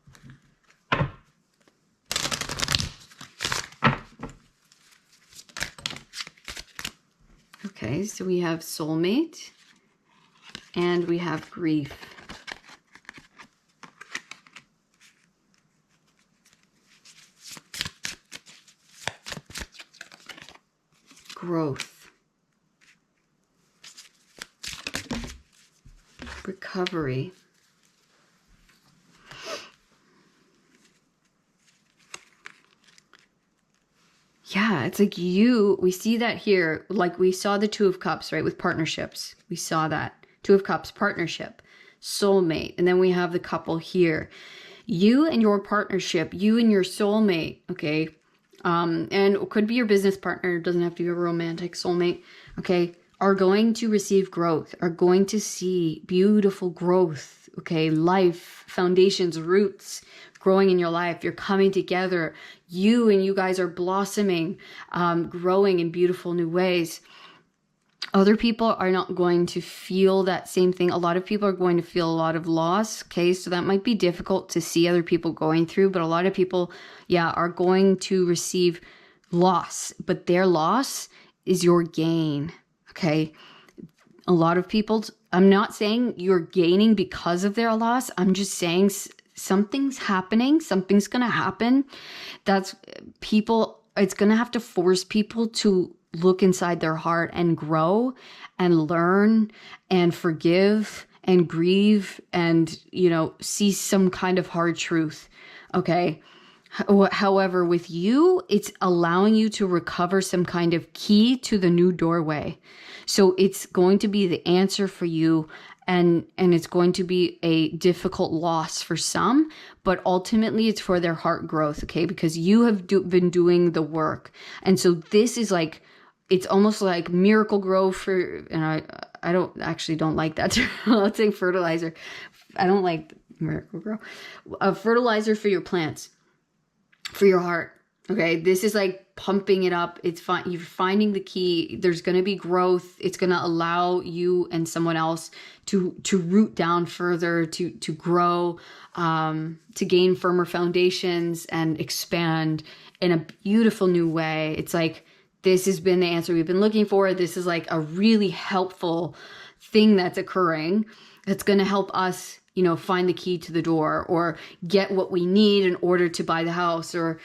Okay, so we have soulmate and we have grief. Growth, recovery, yeah, it's like we see that here, like we saw the 2 of Cups, right, with partnerships. We saw that 2 of Cups, partnership, soulmate, and then we have the couple here. You and your partnership, you and your soulmate, okay, and it could be your business partner. It doesn't have to be a romantic soulmate. Okay. are going to receive growth, are going to see beautiful growth, okay? Life, foundations, roots growing in your life. You're coming together. You guys are blossoming, growing in beautiful new ways. Other people are not going to feel that same thing. A lot of people are going to feel a lot of loss, okay? So that might be difficult to see other people going through, but a lot of people, yeah, are going to receive loss, but their loss is your gain, okay? A lot of people, I'm not saying you're gaining because of their loss. I'm just saying something's happening. Something's going to happen. That's people, it's going to have to force people to look inside their heart and grow and learn and forgive and grieve and, you know, see some kind of hard truth. Okay. However, with you, it's allowing you to recover some kind of key to the new doorway. So it's going to be the answer for you, and it's going to be a difficult loss for some, but ultimately it's for their heart growth, okay? Because you have been doing the work. And so this is like, it's almost like miracle grow for, and I don't like that term. Let's say fertilizer. I don't like miracle grow. A fertilizer for your plants, for your heart. Okay, this is like pumping it up. It's fine. You're finding the key. There's going to be growth. It's going to allow you and someone else to root down further, to grow, to gain firmer foundations and expand in a beautiful new way. It's like, this has been the answer we've been looking for. This is like a really helpful thing that's occurring that's going to help us, you know, find the key to the door or get what we need in order to buy the house, or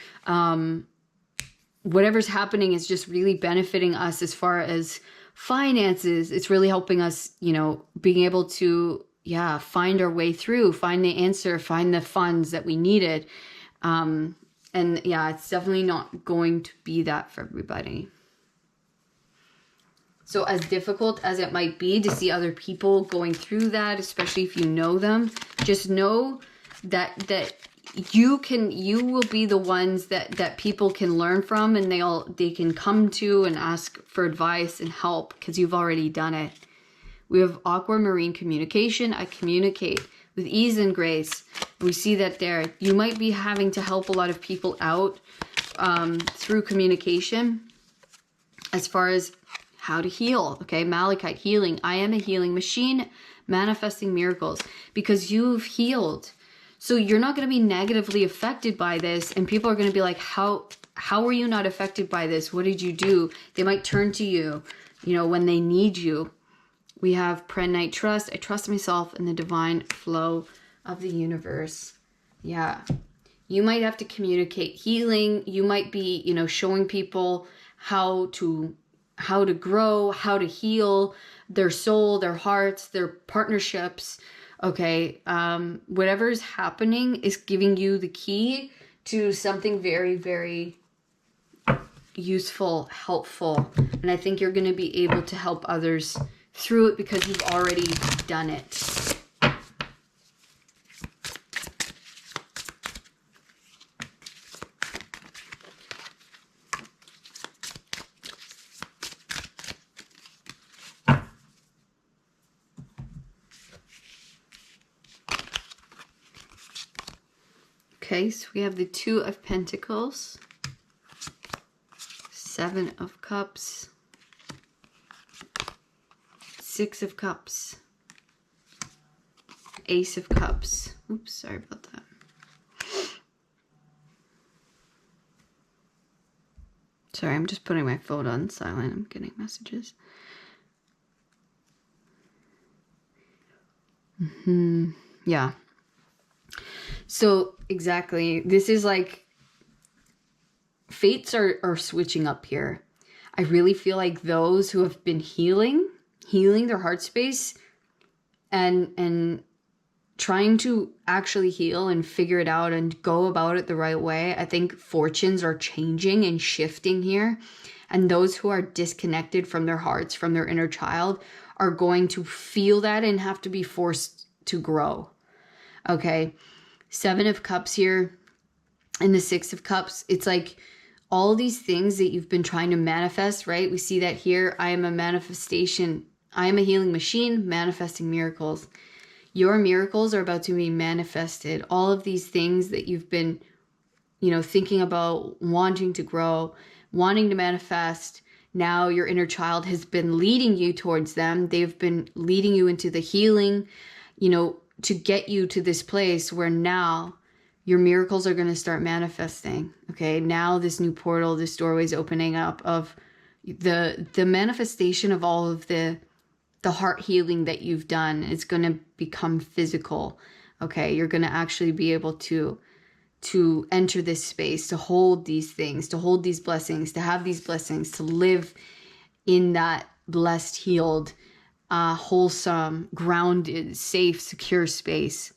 whatever's happening is just really benefiting us as far as finances. It's really helping us, you know, being able to, yeah, find our way through, find the answer, find the funds that we needed. And yeah, it's definitely not going to be that for everybody. So as difficult as it might be to see other people going through that, especially if you know them, just know that you will be the ones that people can learn from, and they can come to and ask for advice and help because you've already done it. We have aquamarine communication. I communicate with ease and grace. We see that there. You might be having to help a lot of people out through communication as far as how to heal. Okay, Malachite, healing. I am a healing machine, manifesting miracles because you've healed. So you're not going to be negatively affected by this, and people are going to be like, how are you not affected by this? What did you do? They might turn to you, you know, when they need you. We have Prenite Trust. I trust myself in the divine flow of the universe. Yeah. You might have to communicate healing. You might be, you know, showing people how to grow, how to heal their soul, their hearts, their partnerships. Okay. Whatever is happening is giving you the key to something very, very useful, helpful. And I think you're going to be able to help others through it because you've already done it. Okay, so we have the Two of Pentacles, Seven of Cups, Six of Cups, Ace of Cups. Oops, sorry about that. Sorry, I'm just putting my phone on silent. I'm getting messages. Yeah. So exactly, this is like fates are switching up here. I really feel like those who have been healing their heart space and trying to actually heal and figure it out and go about it the right way. I think fortunes are changing and shifting here. And those who are disconnected from their hearts, from their inner child, are going to feel that and have to be forced to grow. Okay. Seven of Cups here and the Six of Cups. It's like all these things that you've been trying to manifest, right? We see that here. I am a manifestation. I am a healing machine manifesting miracles. Your miracles are about to be manifested. All of these things that you've been, thinking about, wanting to grow, wanting to manifest. Now your inner child has been leading you towards them. They've been leading you into the healing, to get you to this place where now your miracles are going to start manifesting. Okay. Now this new portal, this doorway is opening up of the manifestation of all of the heart healing that you've done. It's going to become physical. Okay. You're going to actually be able to enter this space, to hold these things, to hold these blessings, to have these blessings, to live in that blessed, healed, wholesome, grounded, safe, secure space.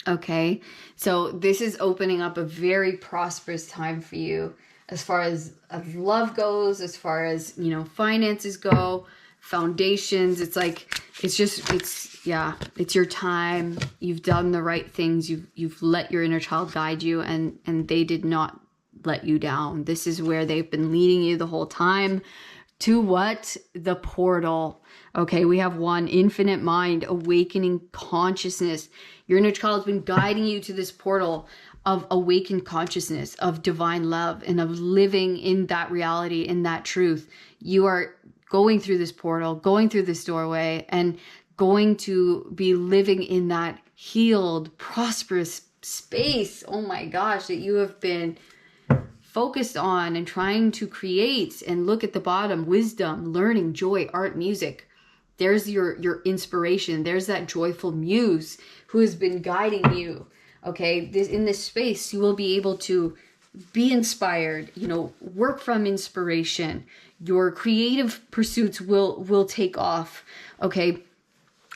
Okay, so this is opening up a very prosperous time for you as far as love goes, as far as, finances go, foundations. It's like, it's your time. You've done the right things. You've let your inner child guide you, and they did not let you down. This is where they've been leading you the whole time. To what? The portal. Okay, we have one, infinite mind, awakening consciousness. Your inner child's been guiding you to this portal of awakened consciousness, of divine love, and of living in that reality, in that truth. You are going through this portal, going through this doorway, and going to be living in that healed, prosperous space. Oh my gosh, that you have been focused on and trying to create. And look at the bottom: wisdom, learning, joy, art, music. There's your inspiration. There's that joyful muse who has been guiding you. Okay, in this space, you will be able to be inspired, work from inspiration. Your creative pursuits will take off. Okay,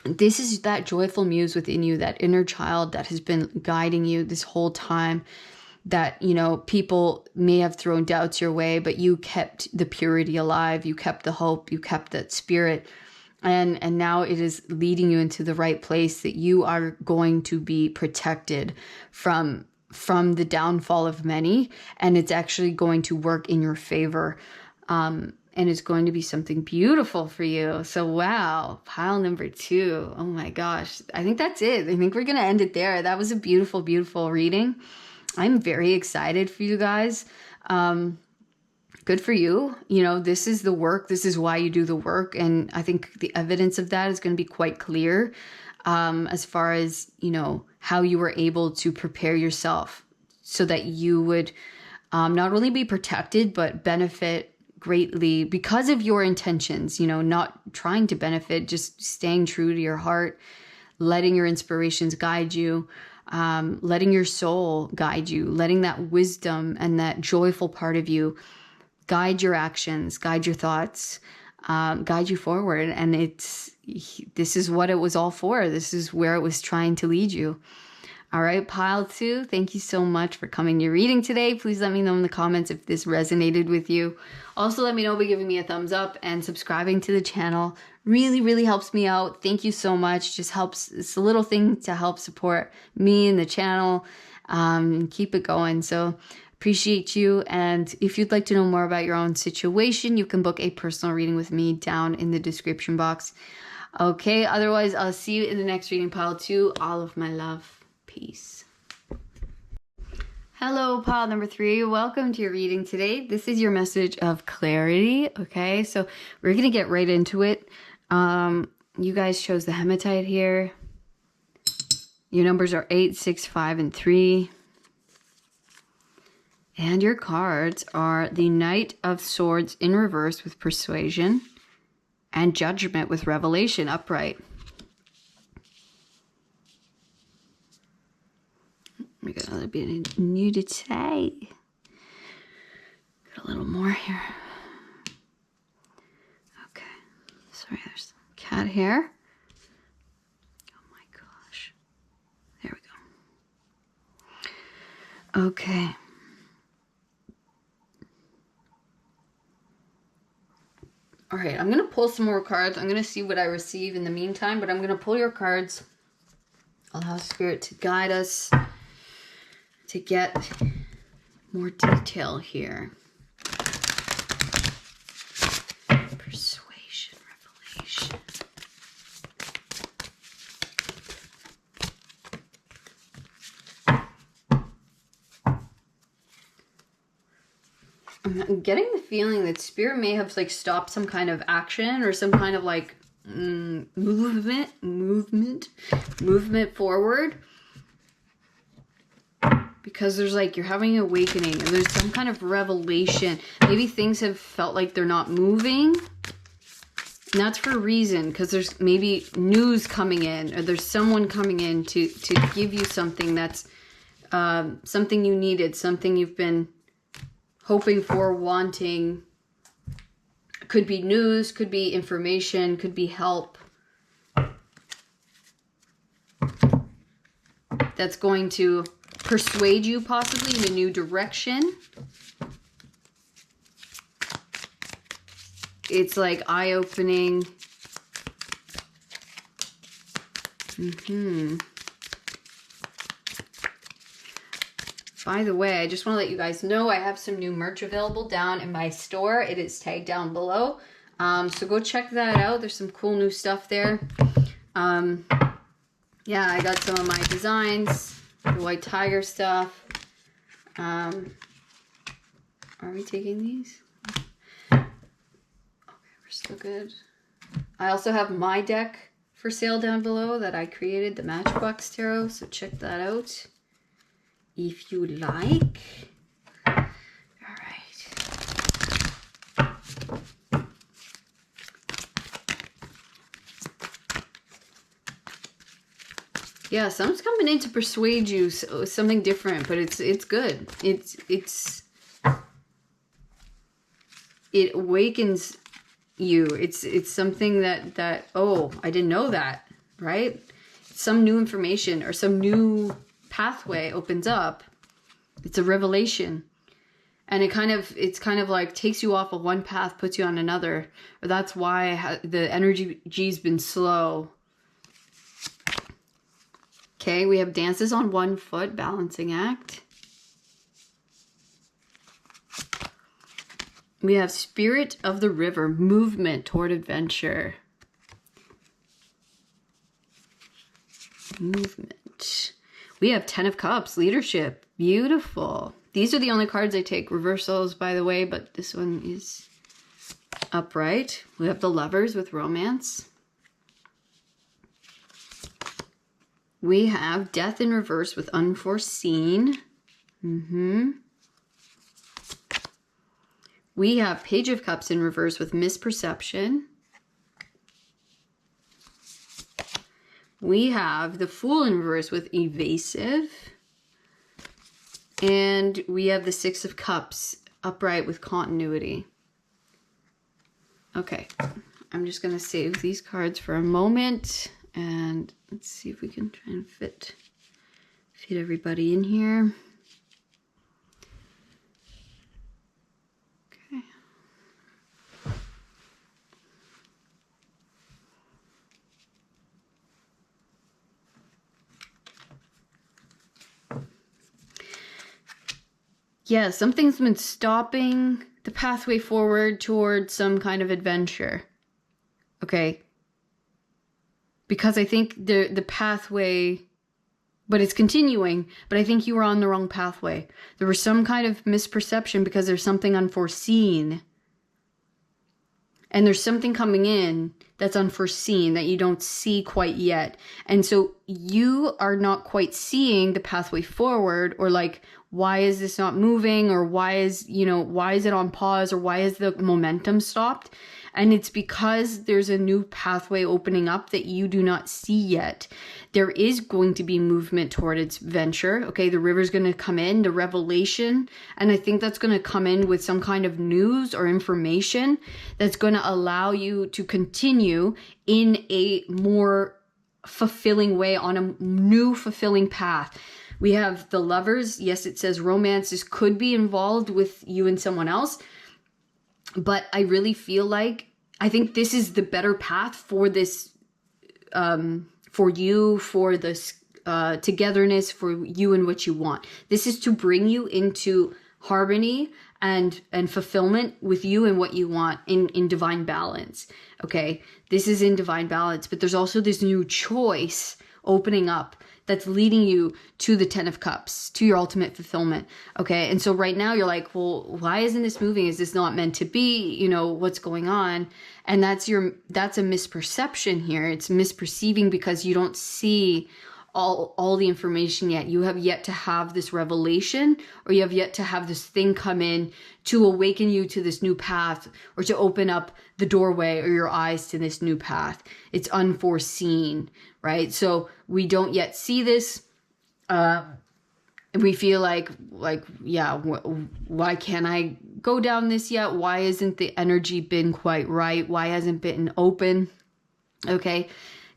this is that joyful muse within you, that inner child that has been guiding you this whole time. That, people may have thrown doubts your way, but you kept the purity alive. You kept the hope. You kept that spirit. And now it is leading you into the right place, that you are going to be protected from the downfall of many. And it's actually going to work in your favor. And it's going to be something beautiful for you. So, wow, pile number 2. Oh my gosh. I think that's it. I think we're going to end it there. That was a beautiful, beautiful reading. I'm very excited for you guys. Good for you. This is the work. This is why you do the work. And I think the evidence of that is going to be quite clear as far as, how you were able to prepare yourself so that you would not only be protected, but benefit greatly because of your intentions, not trying to benefit, just staying true to your heart, letting your inspirations guide you. Letting your soul guide you, letting that wisdom and that joyful part of you guide your actions, guide your thoughts, guide you forward. And this is what it was all for. This is where it was trying to lead you. All right, pile 2, thank you so much for coming to your reading today. Please let me know in the comments if this resonated with you. Also, let me know by giving me a thumbs up and subscribing to the channel. Really, really helps me out. Thank you so much. Just helps. It's a little thing to help support me and the channel and keep it going. So appreciate you. And if you'd like to know more about your own situation, you can book a personal reading with me down in the description box. Okay, otherwise, I'll see you in the next reading, pile 2. All of my love. Peace. Hello, pile number 3. Welcome to your reading today. This is your message of clarity. Okay, so we're going to get right into it. You guys chose the hematite here. Your numbers are 8, 6, 5, and 3. And your cards are the Knight of Swords in reverse with persuasion and Judgment with revelation upright. We got a little bit of nudity. Got a little more here. Okay. Sorry, there's cat hair. Oh my gosh. There we go. Okay. All right, I'm going to pull some more cards. I'm going to see what I receive in the meantime, but I'm going to pull your cards. Allow Spirit to guide us to get more detail here. Persuasion, revelation. I'm getting the feeling that Spirit may have like stopped some kind of action or some kind of like movement forward, because there's like, you're having an awakening and there's some kind of revelation. Maybe things have felt like they're not moving, and that's for a reason, because there's maybe news coming in, or there's someone coming in to give you something that's something you needed, something you've been hoping for, wanting. Could be news, could be information, could be help. That's going to persuade you possibly in a new direction. It's like eye-opening. By the way, I just want to let you guys know I have some new merch available down in my store. It is tagged down below. So go check that out. There's some cool new stuff there. Yeah, I got some of my designs, the white tiger stuff. Are we taking these? Okay, we're still good. I also have my deck for sale down below that I created, the Matchbox Tarot. So check that out if you like. All right. Yeah, something's coming in to persuade you something different, but it's good. It awakens you. It's something that oh, I didn't know that, right? Some new information or some new pathway opens up. It's a revelation, and it's kind of like takes you off of one path, puts you on another. Or that's why the energy's been slow. Okay, we have dances on one foot, balancing act. We have spirit of the river, movement toward adventure. Movement. We have 10 of Cups, leadership. Beautiful. These are the only cards I take reversals, by the way, but this one is upright. We have the Lovers with romance. We have Death in reverse with unforeseen. We have Page of Cups in reverse with misperception. We have the Fool in reverse with evasive. And we have the Six of Cups upright with continuity. Okay, I'm just going to save these cards for a moment. And let's see if we can try and fit everybody in here. Okay. Yeah, something's been stopping the pathway forward towards some kind of adventure. Okay. Because I think the pathway, but it's continuing, but I think you were on the wrong pathway. There was some kind of misperception because there's something unforeseen. And there's something coming in that's unforeseen that you don't see quite yet. And so you are not quite seeing the pathway forward, or like, why is this not moving? Or why is it on pause? Or why is the momentum stopped? And it's because there's a new pathway opening up that you do not see yet. There is going to be movement toward its venture. Okay, the river's going to come in, the revelation. And I think that's going to come in with some kind of news or information that's going to allow you to continue in a more fulfilling way, on a new fulfilling path. We have the Lovers. Yes, it says romances could be involved with you and someone else. But I really feel like, I think this is the better path for this, for you, for this togetherness, for you and what you want. This is to bring you into harmony and fulfillment with you and what you want in divine balance. Okay, this is in divine balance, but there's also this new choice opening up that's leading you to the 10 of Cups, to your ultimate fulfillment. Okay, and so right now you're like, well, why isn't this moving? Is this not meant to be? You know, what's going on? And that's a misperception here. It's misperceiving because you don't see all the information yet. You have yet to have this revelation, or you have yet to have this thing come in to awaken you to this new path, or to open up the doorway or your eyes to this new path. It's unforeseen, right? So we don't yet see this. We feel like, yeah, why can't I go down this yet? Why isn't the energy been quite right? Why hasn't it been open? Okay,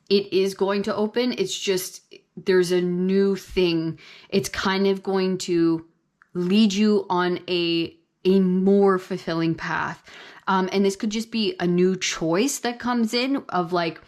it is going to open. It's just, there's a new thing. It's kind of going to lead you on a more fulfilling path. And this could just be a new choice that comes in of like,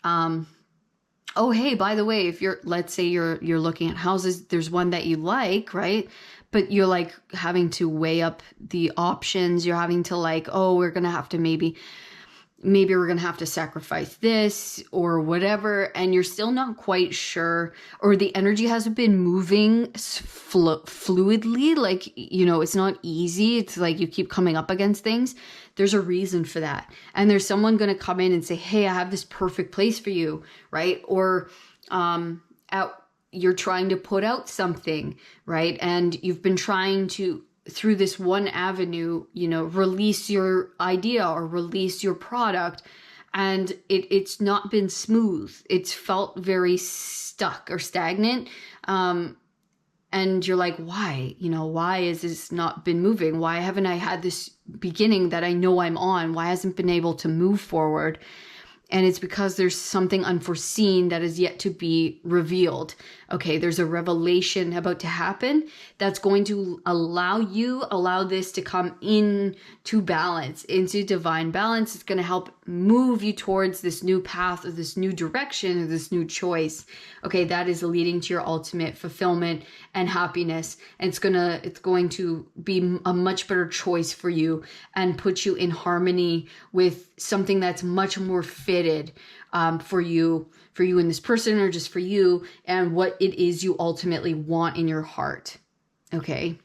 oh, hey, by the way, if let's say you're looking at houses, there's one that you like, right? But you're like having to weigh up the options. You're having to like, oh, we're going to have to maybe we're going to have to sacrifice this or whatever. And you're still not quite sure, or the energy hasn't been moving fluidly. Like, you know, it's not easy. It's like you keep coming up against things. There's a reason for that. And there's someone going to come in and say, hey, I have this perfect place for you, right? Or you're trying to put out something, right? And you've been trying to, through this one avenue, you know, release your idea or release your product, and it's not been smooth. It's felt very stuck or stagnant. And you're like, why? You know, why has this not been moving? Why haven't I had this beginning that I know I'm on? Why hasn't been able to move forward? And it's because there's something unforeseen that is yet to be revealed. Okay, there's a revelation about to happen that's going to allow this to come into balance, into divine balance. It's going to help move you towards this new path or this new direction or this new choice. Okay, that is leading to your ultimate fulfillment and happiness. And it's going to be a much better choice for you and put you in harmony with something that's much more fitted for you and this person, or just for you and what it is you ultimately want in your heart. Okay.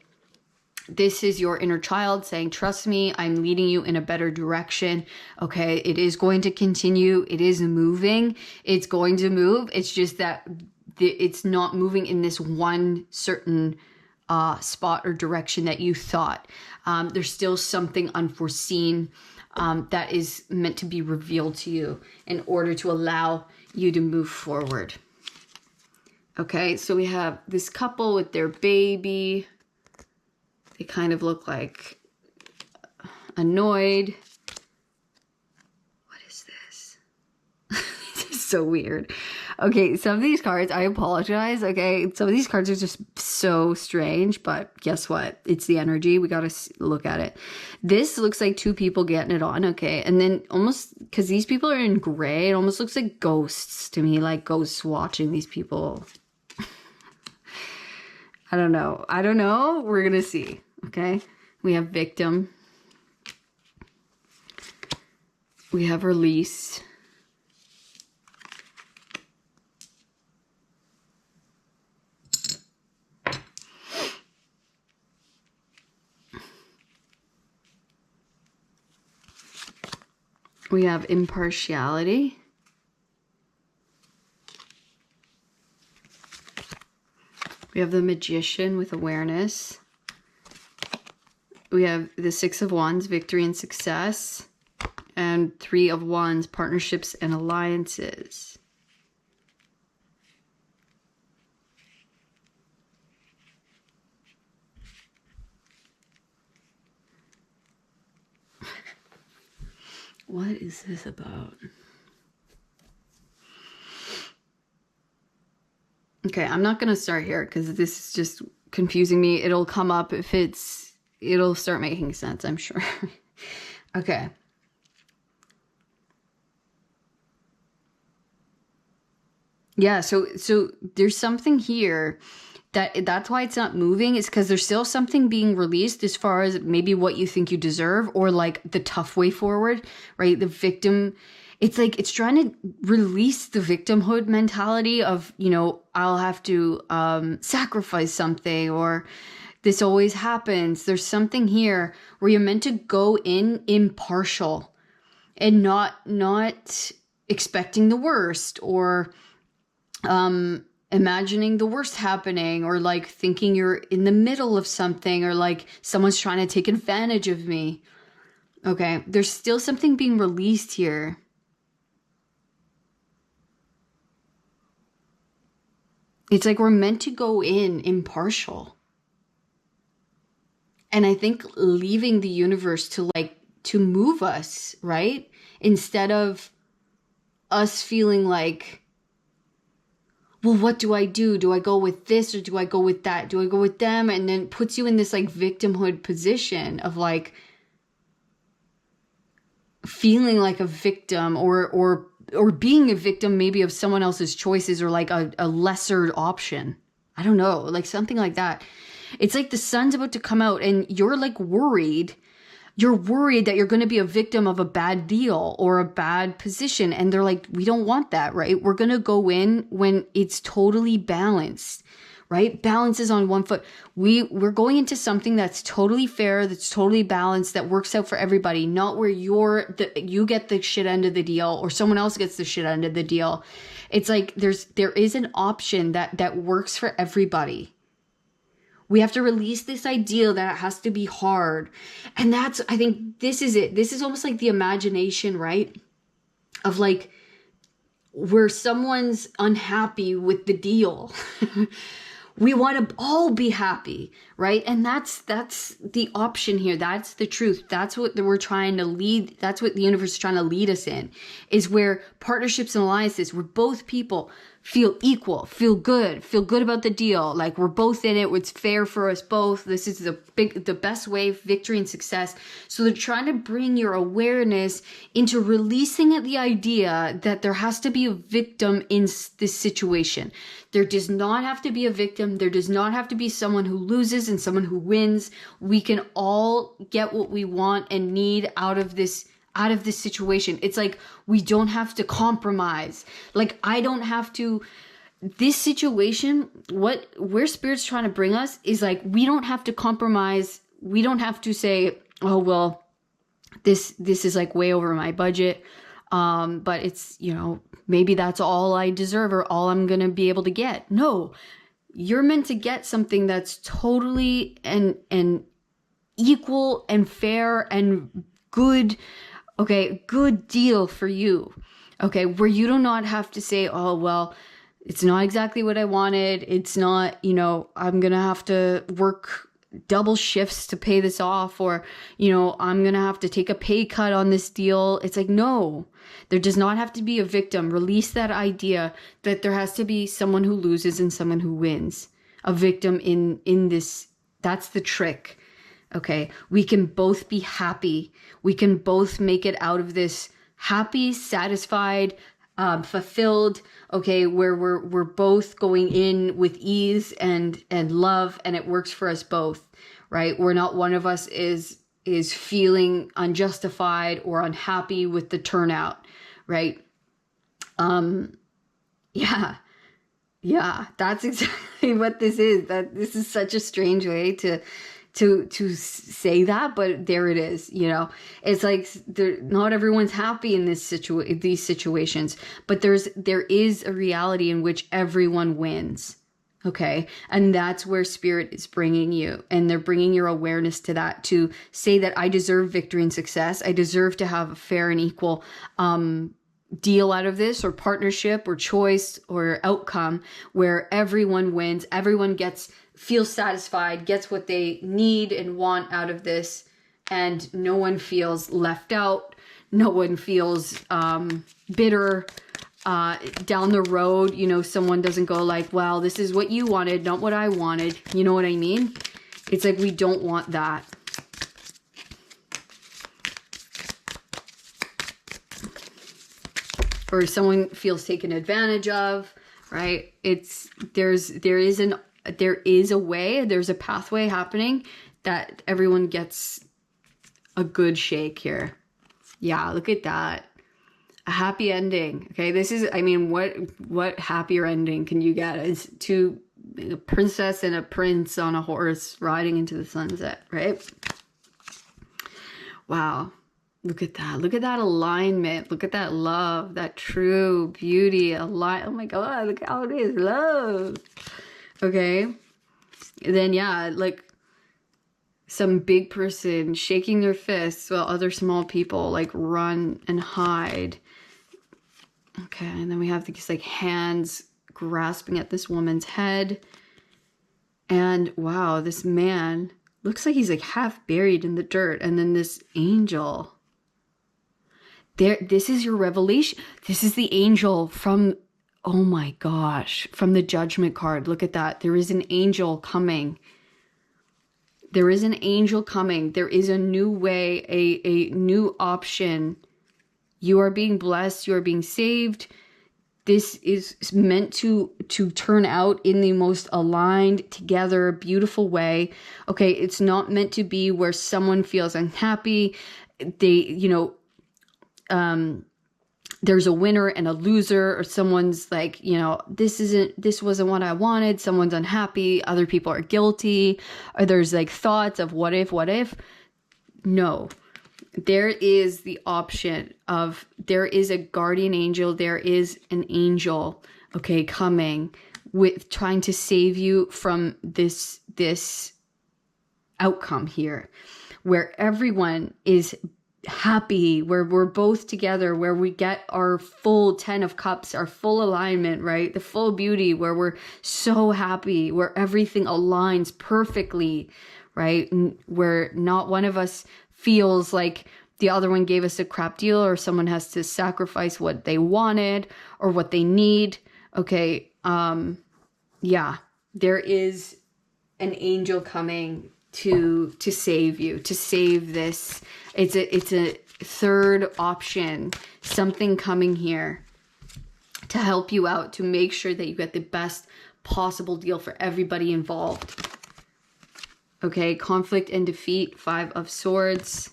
This is your inner child saying, trust me, I'm leading you in a better direction. Okay. It is going to continue. It is moving. It's going to move. It's just that it's not moving in this one certain spot or direction that you thought. There's still something unforeseen that is meant to be revealed to you in order to allow you to move forward. Okay, so we have this couple with their baby. They kind of look like annoyed. What is this? This is so weird. Okay, some of these cards, I apologize, okay? Some of these cards are just so strange, but guess what? It's the energy. We got to look at it. This looks like two people getting it on, okay? And then almost, because these people are in gray, it almost looks like ghosts to me, like ghosts watching these people. I don't know. We're going to see, okay? We have victim. We have release. We have impartiality. We have the Magician with awareness. We have the Six of Wands, victory and success. And Three of Wands, partnerships and alliances. What is this about? Okay, I'm not going to start here because this is just confusing me. It'll come up if it'll start making sense, I'm sure. Okay. Yeah, so there's something here that's why it's not moving. It's because there's still something being released as far as maybe what you think you deserve, or like the tough way forward, right? The victim, it's like it's trying to release the victimhood mentality of, you know, I'll have to sacrifice something, or this always happens. There's something here where you're meant to go in impartial and not expecting the worst, or imagining the worst happening, or like thinking you're in the middle of something, or like someone's trying to take advantage of me. Okay, there's still something being released here. It's like we're meant to go in impartial. And I think leaving the universe to move us, right? Instead of us feeling like, well, what do I do? Do I go with this, or do I go with that? Do I go with them? And then puts you in this like victimhood position of like feeling like a victim, or being a victim maybe of someone else's choices, or like a lesser option. I don't know, like something like that. It's like the sun's about to come out and you're like worried. You're worried that you're going to be a victim of a bad deal or a bad position. And they're like, we don't want that, right? We're going to go in when it's totally balanced, right? Balance is on one foot. We're going into something that's totally fair, that's totally balanced, that works out for everybody, not where you get the shit end of the deal or someone else gets the shit end of the deal. It's like there is an option that works for everybody. We have to release this idea that it has to be hard. And I think this is it. This is almost like the imagination, right? Of like where someone's unhappy with the deal. We want to all be happy, right? And that's the option here. That's the truth. That's what we're trying to lead. That's what the universe is trying to lead us in, is where partnerships and alliances, where both people feel equal, feel good about the deal. Like we're both in it. It's fair for us both. This is the best way, victory and success. So they're trying to bring your awareness into releasing the idea that there has to be a victim in this situation. There does not have to be a victim. There does not have to be someone who loses and someone who wins. We can all get what we want and need out of this situation. It's like we don't have to compromise. Like I don't have to. This situation, where Spirit's trying to bring us is like we don't have to compromise. We don't have to say, oh well, this is like way over my budget. But it's, you know, maybe that's all I deserve or all I'm gonna be able to get. No, you're meant to get something that's totally and equal and fair and good. Okay, good deal for you. Okay, where you do not have to say, oh, well, it's not exactly what I wanted. It's not, you know, I'm going to have to work double shifts to pay this off, or, you know, I'm going to have to take a pay cut on this deal. It's like, no, there does not have to be a victim. Release that idea that there has to be someone who loses and someone who wins. A victim in this, that's the trick. Okay, we can both be happy. We can both make it out of this happy, satisfied, fulfilled. Okay, where we're both going in with ease and love, and it works for us both, right? We're not one of us is feeling unjustified or unhappy with the turnout, right? Yeah, that's exactly what this is. That this is such a strange way to say that, but there it is. You know, it's like not everyone's happy in these situations, but there is a reality in which everyone wins. Okay, and that's where Spirit is bringing you, and they're bringing your awareness to that, to say that I deserve victory and success. I deserve to have a fair and equal deal out of this, or partnership or choice or outcome where everyone wins, everyone feels satisfied, gets what they need and want out of this, and no one feels left out, no one feels bitter down the road. You know, someone doesn't go like, well, this is what you wanted, not what I wanted. You know what I mean? It's like we don't want that. Or someone feels taken advantage of, right? There is an there is a way, there's a pathway happening that everyone gets a good shake here. Yeah, look at that. A happy ending. Okay, this is, I mean, what happier ending can you get? It's a princess and a prince on a horse riding into the sunset, right? Wow. Look at that. Look at that alignment. Look at that love, that true beauty. Oh my God, look how it is. Love. Okay. And then, yeah, like some big person shaking their fists while other small people like run and hide. Okay. And then we have these like hands grasping at this woman's head. And wow, this man looks like he's like half buried in the dirt. And then this angel. This is your revelation. This is the angel from, oh my gosh, from the Judgment card. Look at that. There is an angel coming. There is an angel coming. There is a new way, a new option. You are being blessed. You are being saved. This is meant to turn out in the most aligned, together, beautiful way. Okay, it's not meant to be where someone feels unhappy. There's a winner and a loser, or someone's like, this wasn't what I wanted. Someone's unhappy. Other people are guilty. Or there's like thoughts of what if. No, there is the option of, there is a guardian angel. There is an angel, okay, coming with trying to save you from this outcome here, where everyone is happy, where we're both together, where we get our full 10 of cups, our full alignment, right? The full beauty, where we're so happy, where everything aligns perfectly, right? And where not one of us feels like the other one gave us a crap deal, or someone has to sacrifice what they wanted or what they need. Okay. Yeah, there is an angel coming to save you, to save this. It's a third option, something coming here to help you out, to make sure that you get the best possible deal for everybody involved. Okay, conflict and defeat, 5 of Swords,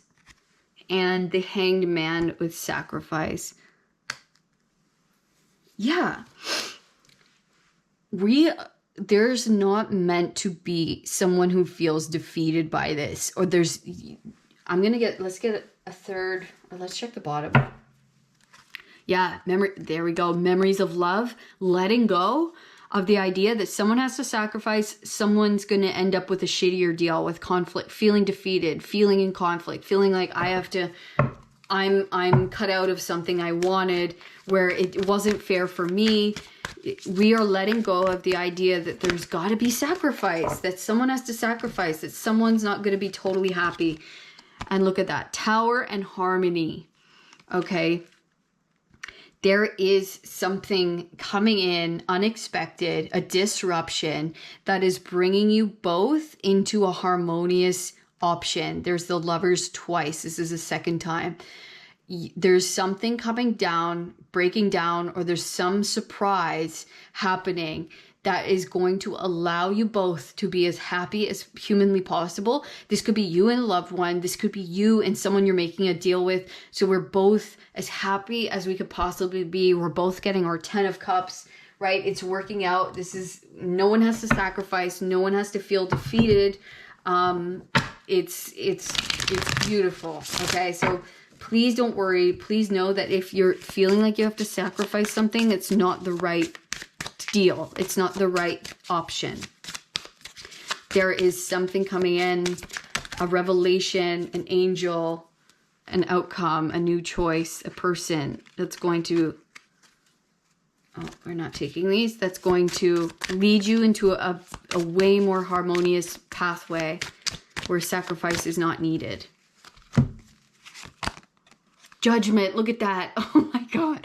and the Hanged Man with sacrifice. Yeah. There's not meant to be someone who feels defeated by this, or let's get a third, or let's check the bottom. Yeah, there we go. Memories of love, letting go of the idea that someone has to sacrifice, someone's going to end up with a shittier deal, with conflict, feeling defeated, feeling in conflict, feeling like I'm cut out of something I wanted, where it wasn't fair for me. We are letting go of the idea that there's got to be sacrifice, that someone has to sacrifice, that someone's not going to be totally happy. And look at that, Tower and Harmony. Okay. There is something coming in unexpected, a disruption that is bringing you both into a harmonious option. There's the Lovers twice. This is the second time. There's something coming down, breaking down, or there's some surprise happening that is going to allow you both to be as happy as humanly possible. This could be you and a loved one. This could be you and someone you're making a deal with. So we're both as happy as we could possibly be. We're both getting our 10 of cups, right? It's working out. No one has to sacrifice. No one has to feel defeated. It's beautiful. Okay. So please don't worry. Please know that if you're feeling like you have to sacrifice something, it's not the right deal. It's not the right option. There is something coming in, a revelation, an angel, an outcome, a new choice, a person that's going to, we're not taking these, that's going to lead you into a way more harmonious pathway where sacrifice is not needed. Judgment, look at that. Oh my God.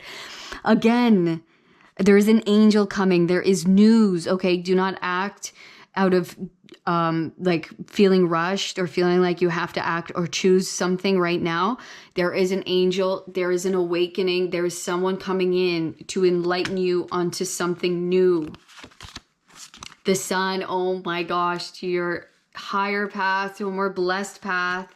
Again, there is an angel coming. There is news. Okay, do not act out of like feeling rushed or feeling like you have to act or choose something right now. There is an angel. There is an awakening. There is someone coming in to enlighten you onto something new. the sun, oh my gosh, to your higher path, to a more blessed path.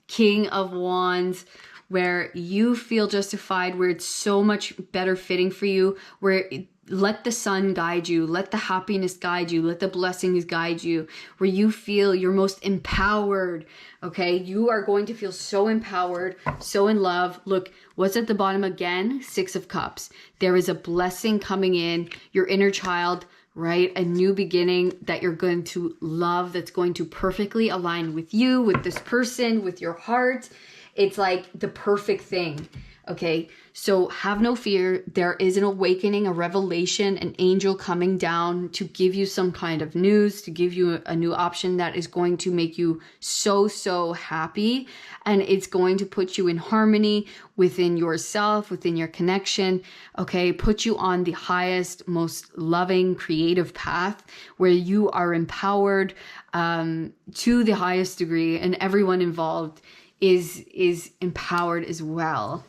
King of Wands, where you feel justified, where it's so much better fitting for you, where let the sun guide you, let the happiness guide you, let the blessings guide you, where you feel you're most empowered, okay? You are going to feel so empowered, so in love. Look, what's at the bottom again? Six of Cups. There is a blessing coming in, your inner child, right? A new beginning that you're going to love, that's going to perfectly align with you, with this person, with your heart. It's like the perfect thing. Okay, so have no fear. There is an awakening, a revelation, an angel coming down to give you some kind of news, to give you a new option that is going to make you so, so happy. And it's going to put you in harmony within yourself, within your connection, okay? Put you on the highest, most loving, creative path where you are empowered to the highest degree, and everyone involved is empowered as well.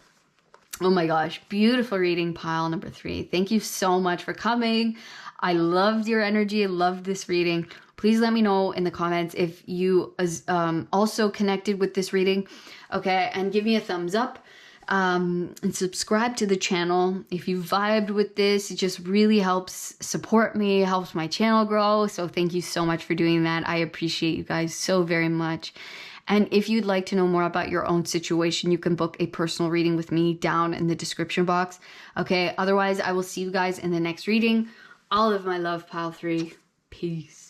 Oh my gosh, beautiful reading, pile number 3. Thank you so much for coming. I loved your energy. I loved this reading. Please let me know in the comments if you also connected with this reading, okay? And give me a thumbs up and subscribe to the channel. If you vibed with this, it just really helps support me, helps my channel grow. So thank you so much for doing that. I appreciate you guys so very much. And if you'd like to know more about your own situation, you can book a personal reading with me down in the description box. Okay, otherwise, I will see you guys in the next reading. All of my love, pile 3. Peace.